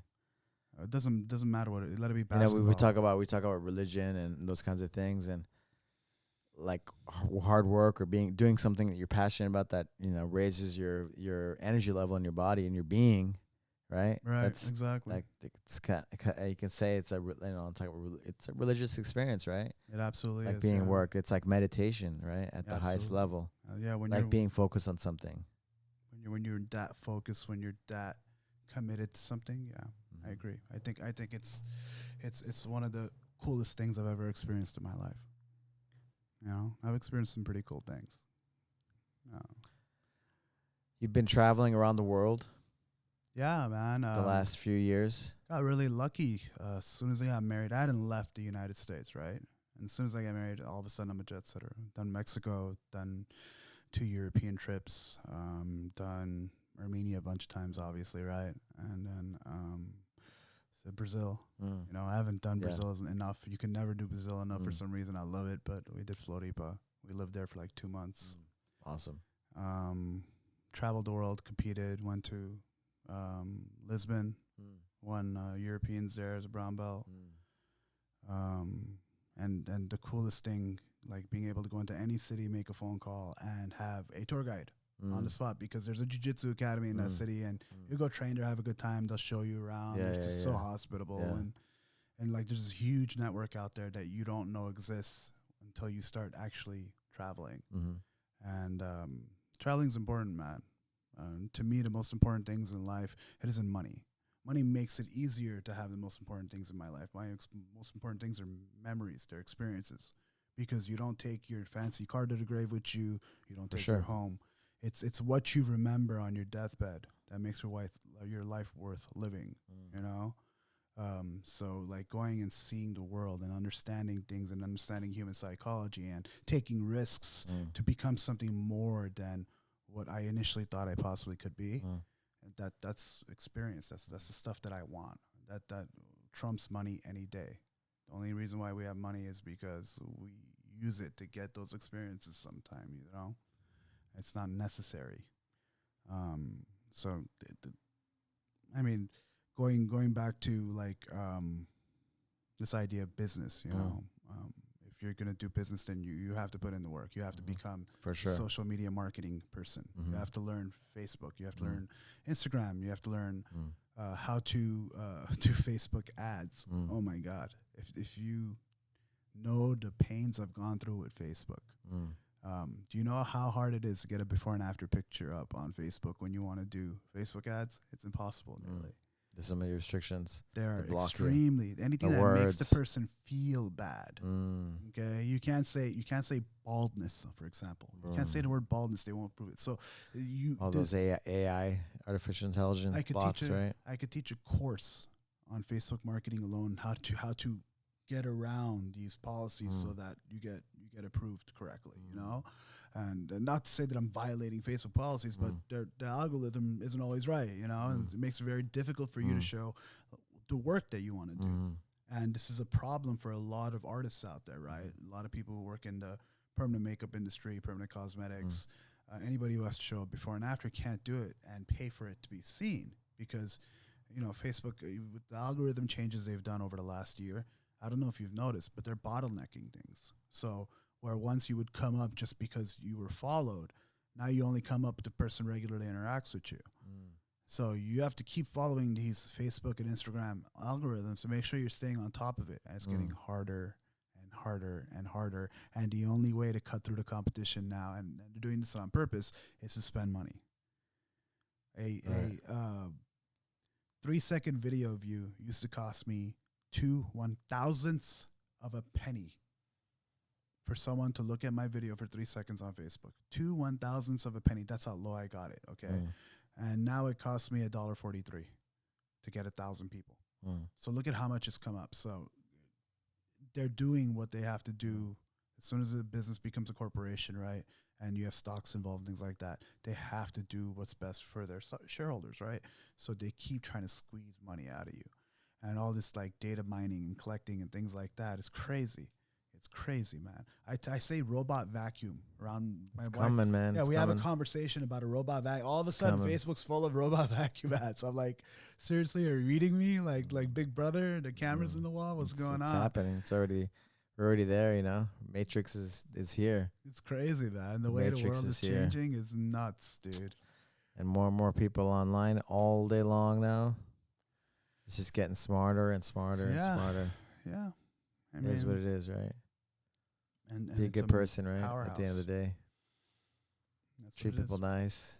S2: It doesn't matter what let it be basketball.
S1: You know, we talk about religion and those kinds of things, and like hard work or doing something that you're passionate about that, you know, raises your energy level in your body and your being, right?
S2: That's exactly.
S1: Like it's you can say it's it's a religious experience, right?
S2: It absolutely
S1: like
S2: is.
S1: Being work. It's like meditation, right? At the highest level.
S2: When
S1: like being focused on something.
S2: When you're that focused, when you're that committed to something, I agree. I think it's one of the coolest things I've ever experienced in my life. You know, I've experienced some pretty cool things.
S1: You've been traveling around the world.
S2: Yeah, man.
S1: The last few years.
S2: Got really lucky. As soon as I got married, I hadn't left the United States, right? And as soon as I got married, all of a sudden I'm a jet setter. Done Mexico, done 2 European trips, done Armenia a bunch of times, obviously, right? And then Brazil. You know, I haven't done Brazil enough. You can never do Brazil enough for some reason. I love it, but we did Floripa. We lived there for like 2 months.
S1: Awesome.
S2: Traveled the world, competed, went to Lisbon, won Europeans there as a brown belt. And the coolest thing, like being able to go into any city, make a phone call, and have a tour guide on the spot, because there's a jiu-jitsu academy in that city, and you go train there, have a good time, they'll show you around. It's just so hospitable, and like there's this huge network out there that you don't know exists until you start actually traveling. And traveling's important, man. To me, the most important things in life, it isn't money. Money makes it easier to have the most important things in my life. My most important things are memories, they're experiences, because you don't take your fancy car to the grave with you. You don't take your home. It's what you remember on your deathbed that makes your life worth living, you know? So like going and seeing the world and understanding things and understanding human psychology and taking risks to become something more than what I initially thought I possibly could be. That's experience. That's the stuff that I want. That trumps money any day. The only reason why we have money is because we use it to get those experiences sometime, you know? It's not necessary. So, I mean, going back to like this idea of business, you know, if you're going to do business, then you have to put in the work. You have to become a social media marketing person. You have to learn Facebook. You have to learn Instagram. You have to learn how to do Facebook ads. Oh my God. If you know the pains I've gone through with Facebook, do you know how hard it is to get a before and after picture up on Facebook when you want to do Facebook ads? It's impossible, nearly.
S1: There's so many restrictions.
S2: They're extremely anything that makes the person feel bad. Okay, you can't say baldness, for example. You can't say the word baldness; they won't prove it. So
S1: all those AI, artificial intelligence bots, right?
S2: I could teach a course on Facebook marketing alone, how to get around these policies so that you get approved correctly. You know. And not to say that I'm violating Facebook policies, but the algorithm isn't always right, you know, and it makes it very difficult for you to show the work that you want to do. And this is a problem for a lot of artists out there, right? A lot of people who work in the permanent makeup industry, permanent cosmetics, anybody who has to show up before and after can't do it and pay for it to be seen, because, you know, Facebook, with the algorithm changes they've done over the last year, I don't know if you've noticed, but they're bottlenecking things. So where once you would come up just because you were followed, now you only come up with the person regularly interacts with you. So you have to keep following these Facebook and Instagram algorithms to make sure you're staying on top of it. And it's getting harder and harder and harder. And the only way to cut through the competition now, and they're doing this on purpose, is to spend money. 3-second video view used to cost me 2/1000ths of a penny for someone to look at my video for 3 seconds on Facebook. 2/1000ths of a penny. That's how low I got it. Okay. And now it costs me $1.43 to get 1,000 people. So look at how much it's come up. So they're doing what they have to do as soon as a business becomes a corporation, right? And you have stocks involved, things like that. They have to do what's best for their shareholders, right? So they keep trying to squeeze money out of you. And all this like data mining and collecting and things like that is crazy. It's crazy, man. I say robot vacuum around my wife.
S1: Coming, man.
S2: Yeah,
S1: it's
S2: we
S1: coming.
S2: have a conversation about a robot vacuum. All of a sudden, Facebook's full of robot vacuum ads. I'm like, seriously, are you reading me? Like Big Brother, the cameras in the wall? What's going on?
S1: It's happening. We're already there, you know. Matrix is here.
S2: It's crazy, man. The way the world is changing is nuts, dude.
S1: And more people online all day long now. It's just getting smarter and smarter and smarter.
S2: Yeah.
S1: It is what it is, right?
S2: And
S1: be a good person, right?
S2: Powerhouse.
S1: At the end of the day.
S2: That's
S1: Treat people nice.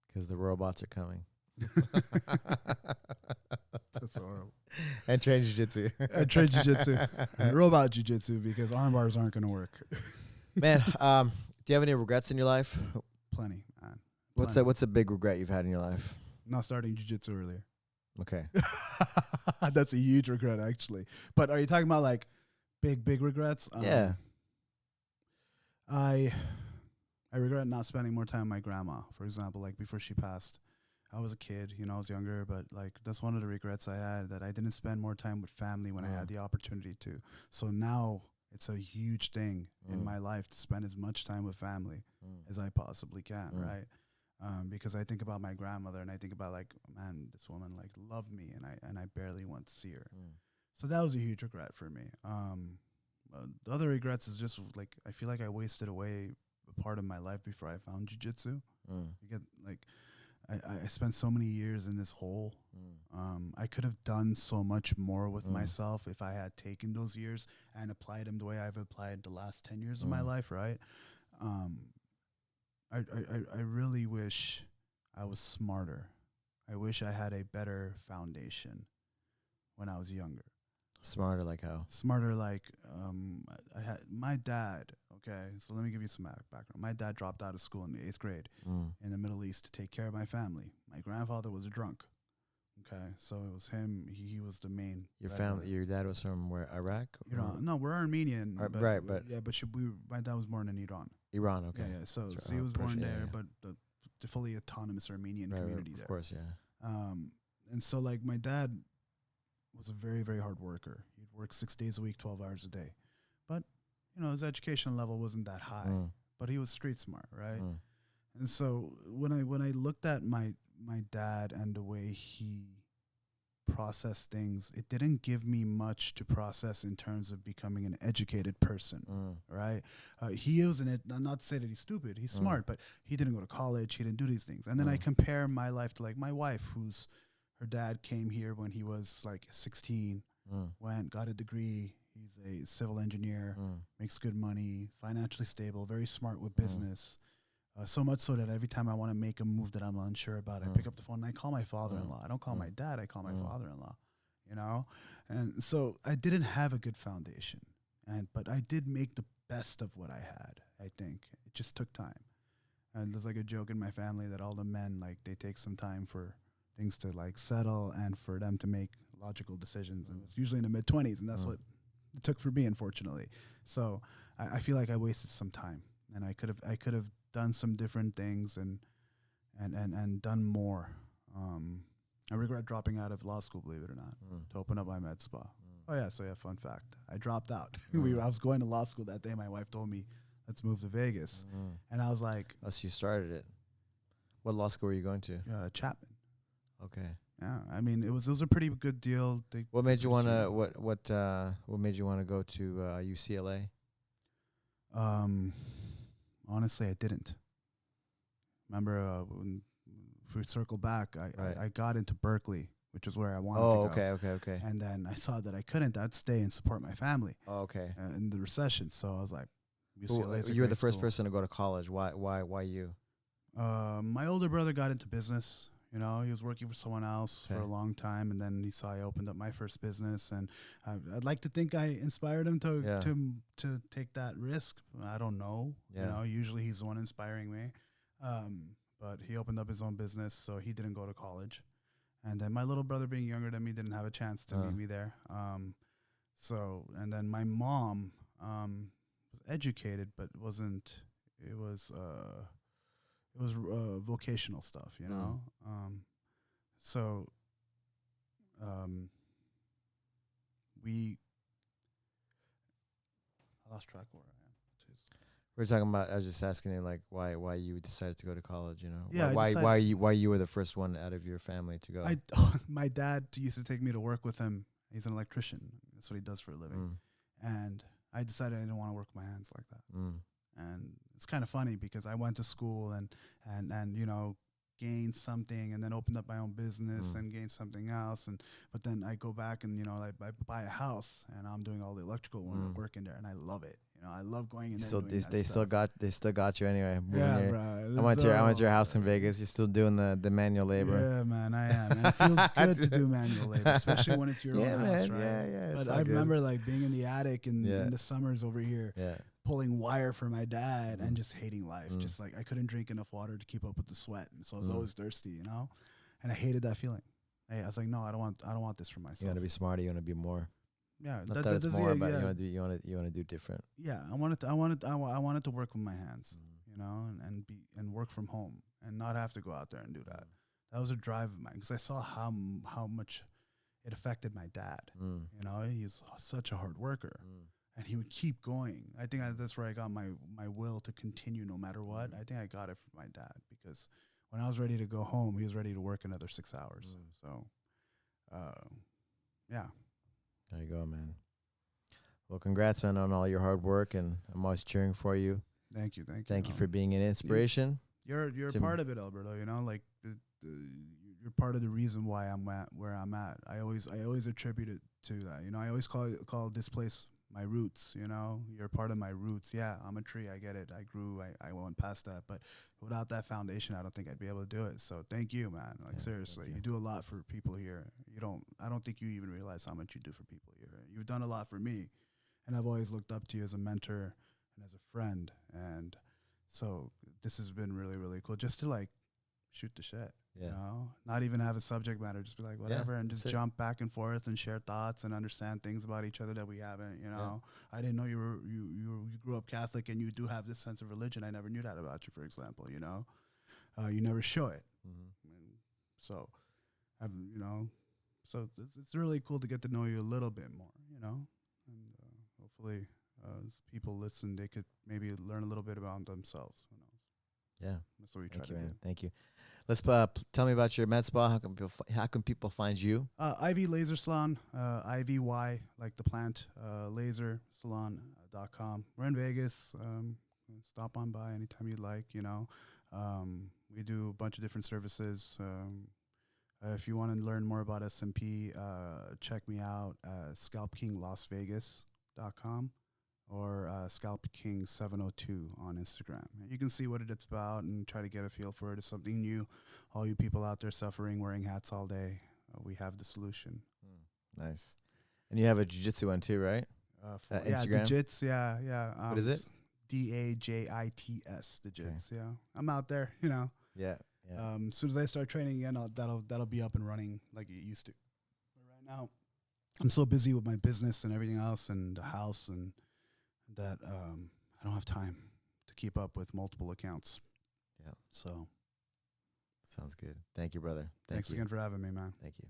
S1: Because the robots are coming.
S2: That's horrible.
S1: And train jiu-jitsu.
S2: And robot jiu-jitsu, because arm bars aren't going to work.
S1: Man, do you have any regrets in your life?
S2: Plenty, man.
S1: What's a big regret you've had in your life?
S2: Not starting jiu-jitsu earlier.
S1: Okay.
S2: That's a huge regret, actually. But are you talking about like big regrets?
S1: Yeah.
S2: I regret not spending more time with my grandma, for example, like before she passed. I was a kid, I was younger, but like that's one of the regrets I had, that I didn't spend more time with family when I had the opportunity to. So now it's a huge thing in my life to spend as much time with family as I possibly can, right? Because I think about my grandmother and I think about like, man, this woman like loved me and I barely went to see her. So that was a huge regret for me. The other regrets is just like, I feel like I wasted away a part of my life before I found jiu-jitsu. You get like, I spent so many years in this hole. I could have done so much more with myself if I had taken those years and applied them the way I've applied the last 10 years of my life, right? I really wish I was smarter. I wish I had a better foundation when I was younger.
S1: Smarter like how?
S2: Smarter like I had my dad. Okay, so let me give you some background. My dad dropped out of school in the 8th grade in the Middle East to take care of my family. My grandfather was a drunk. Okay, so it was him. He was the main.
S1: Your family, your dad was from where? Iraq?
S2: Iran. No, we're Armenian.
S1: Right, but
S2: yeah, but my dad was born in Iran.
S1: Iran, okay.
S2: Yeah. So he was born there, but the fully autonomous Armenian community there.
S1: Of course, yeah.
S2: And so like my dad was a very, very hard worker. He'd work 6 days a week, 12 hours a day. But, his education level wasn't that high. But he was street smart, right? And so when I looked at my dad and the way he processed things, it didn't give me much to process in terms of becoming an educated person, right? He was not to say that he's stupid, he's smart, but he didn't go to college, he didn't do these things. And then I compare my life to like my wife, her dad came here when he was like 16, got a degree. He's a civil engineer, makes good money, financially stable, very smart with business. So much so that every time I want to make a move that I'm unsure about, I pick up the phone and I call my father-in-law. I don't call my dad, I call my father-in-law, And so I didn't have a good foundation, but I did make the best of what I had, I think. It just took time. And there's like a joke in my family that all the men, like, they take some time for things to like settle and for them to make logical decisions. And it's usually in the mid-20s, and that's what it took for me, unfortunately. So I feel like I wasted some time, and I could have done some different things and done more. I regret dropping out of law school, believe it or not, to open up my med spa. Oh yeah, so yeah, fun fact. I dropped out. I was going to law school that day. My wife told me, let's move to Vegas. And I was like,
S1: oh, so you started it. What law school were you going to?
S2: Chapman.
S1: Okay.
S2: Yeah, I mean, it was a pretty good deal.
S1: What made you want to what made you want to go to UCLA?
S2: Honestly, I didn't. Remember, when we circle back, I got into Berkeley, which is where I wanted to go.
S1: Okay.
S2: And then I saw that I couldn't. I'd stay and support my family.
S1: Oh, okay.
S2: In the recession, so I was like, UCLA.
S1: You were the first person to go to college. Why you?
S2: My older brother got into business. You know, he was working for someone else for a long time, and then he saw I opened up my first business, and I'd like to think I inspired him to take that risk. I don't know. You know, usually he's the one inspiring me. But he opened up his own business, so he didn't go to college. And then my little brother, being younger than me, didn't have a chance to meet me there. And then my mom was educated, but wasn't. It was vocational stuff, you know. I lost track of where I am. Jeez.
S1: We're talking about. I was just asking you, like, why you decided to go to college. You know,
S2: Yeah,
S1: why you were the first one out of your family to go.
S2: My dad used to take me to work with him. He's an electrician. That's what he does for a living. And I decided I didn't want to work with my hands like that. And it's kind of funny because I went to school and you know, gained something, and then opened up my own business and gained something else. But then I go back and, you know, I buy a house, and I'm doing all the electrical work in there, and I love it. You know, I love going in there. So they still
S1: got you anyway.
S2: Yeah, bro.
S1: I went to your house in Vegas. You're still doing the manual labor.
S2: Yeah, man, I am. And it feels good to do manual labor, especially when it's your own house, right?
S1: Yeah.
S2: But I remember like being in the attic in the summers over here, pulling wire for my dad and just hating life. Just like I couldn't drink enough water to keep up with the sweat, and so I was always thirsty, you know. And I hated that feeling. I was like, no, I don't want this for myself.
S1: You want to be smarter. You want to be more.
S2: Yeah,
S1: Not that it's more, but you want to do different.
S2: Yeah, I wanted to work with my hands, you know, and work from home and not have to go out there and do that. That was a drive of mine because I saw how much it affected my dad. You know, he's such a hard worker, and he would keep going. I think that's where I got my will to continue no matter what. I think I got it from my dad because when I was ready to go home, he was ready to work another 6 hours. So, yeah.
S1: There you go, man. Well, congrats, man, on all your hard work, and I'm always cheering for you.
S2: Thank you.
S1: Thank you for being an inspiration.
S2: You're part of it, Alberto. You know, like you're part of the reason why I'm where I'm at. I always attribute it to that. You know, I always call this place my roots. You know, you're part of my roots. Yeah, I'm a tree. I get it. I grew. I went past that, but without that foundation, I don't think I'd be able to do it. So thank you, man. Like seriously, you do a lot for people here. I don't think you even realize how much you do for people here. You've done a lot for me, and I've always looked up to you as a mentor and as a friend. And so this has been really, really cool. Just to like shoot the shit, you know, not even have a subject matter, just be like whatever, and just jump back and forth and share thoughts and understand things about each other that we haven't. You know, I didn't know you grew up Catholic and you do have this sense of religion. I never knew that about you, for example. You know, you never show it. So, you know. So it's really cool to get to know you a little bit more, you know, and hopefully as people listen, they could maybe learn a little bit about themselves. Who knows?
S1: Yeah,
S2: that's what we try to do.
S1: Thank you. Let's tell me about your med spa. How can people find you?
S2: Ivy Laser Salon, IVY, like the plant, lasersalon.com. We're in Vegas. Stop on by anytime you'd like. You know, we do a bunch of different services. If you want to learn more about SMP, check me out at scalpkinglasvegas.com or scalpking702 on Instagram. You can see what it's about and try to get a feel for it. It's something new. All you people out there suffering, wearing hats all day, we have the solution.
S1: Nice. And you have a jiu-jitsu one too, right?
S2: Instagram? Jiu-Jitsu, yeah.
S1: What is it?
S2: DAJITS, the Jits, yeah. I'm out there, you know.
S1: Yeah.
S2: As soon as I start training again, that'll be up and running like it used to. But right now, I'm so busy with my business and everything else and the house and that I don't have time to keep up with multiple accounts.
S1: Yeah.
S2: So.
S1: Sounds good. Thank you, brother.
S2: Thanks again for having me, man.
S1: Thank you.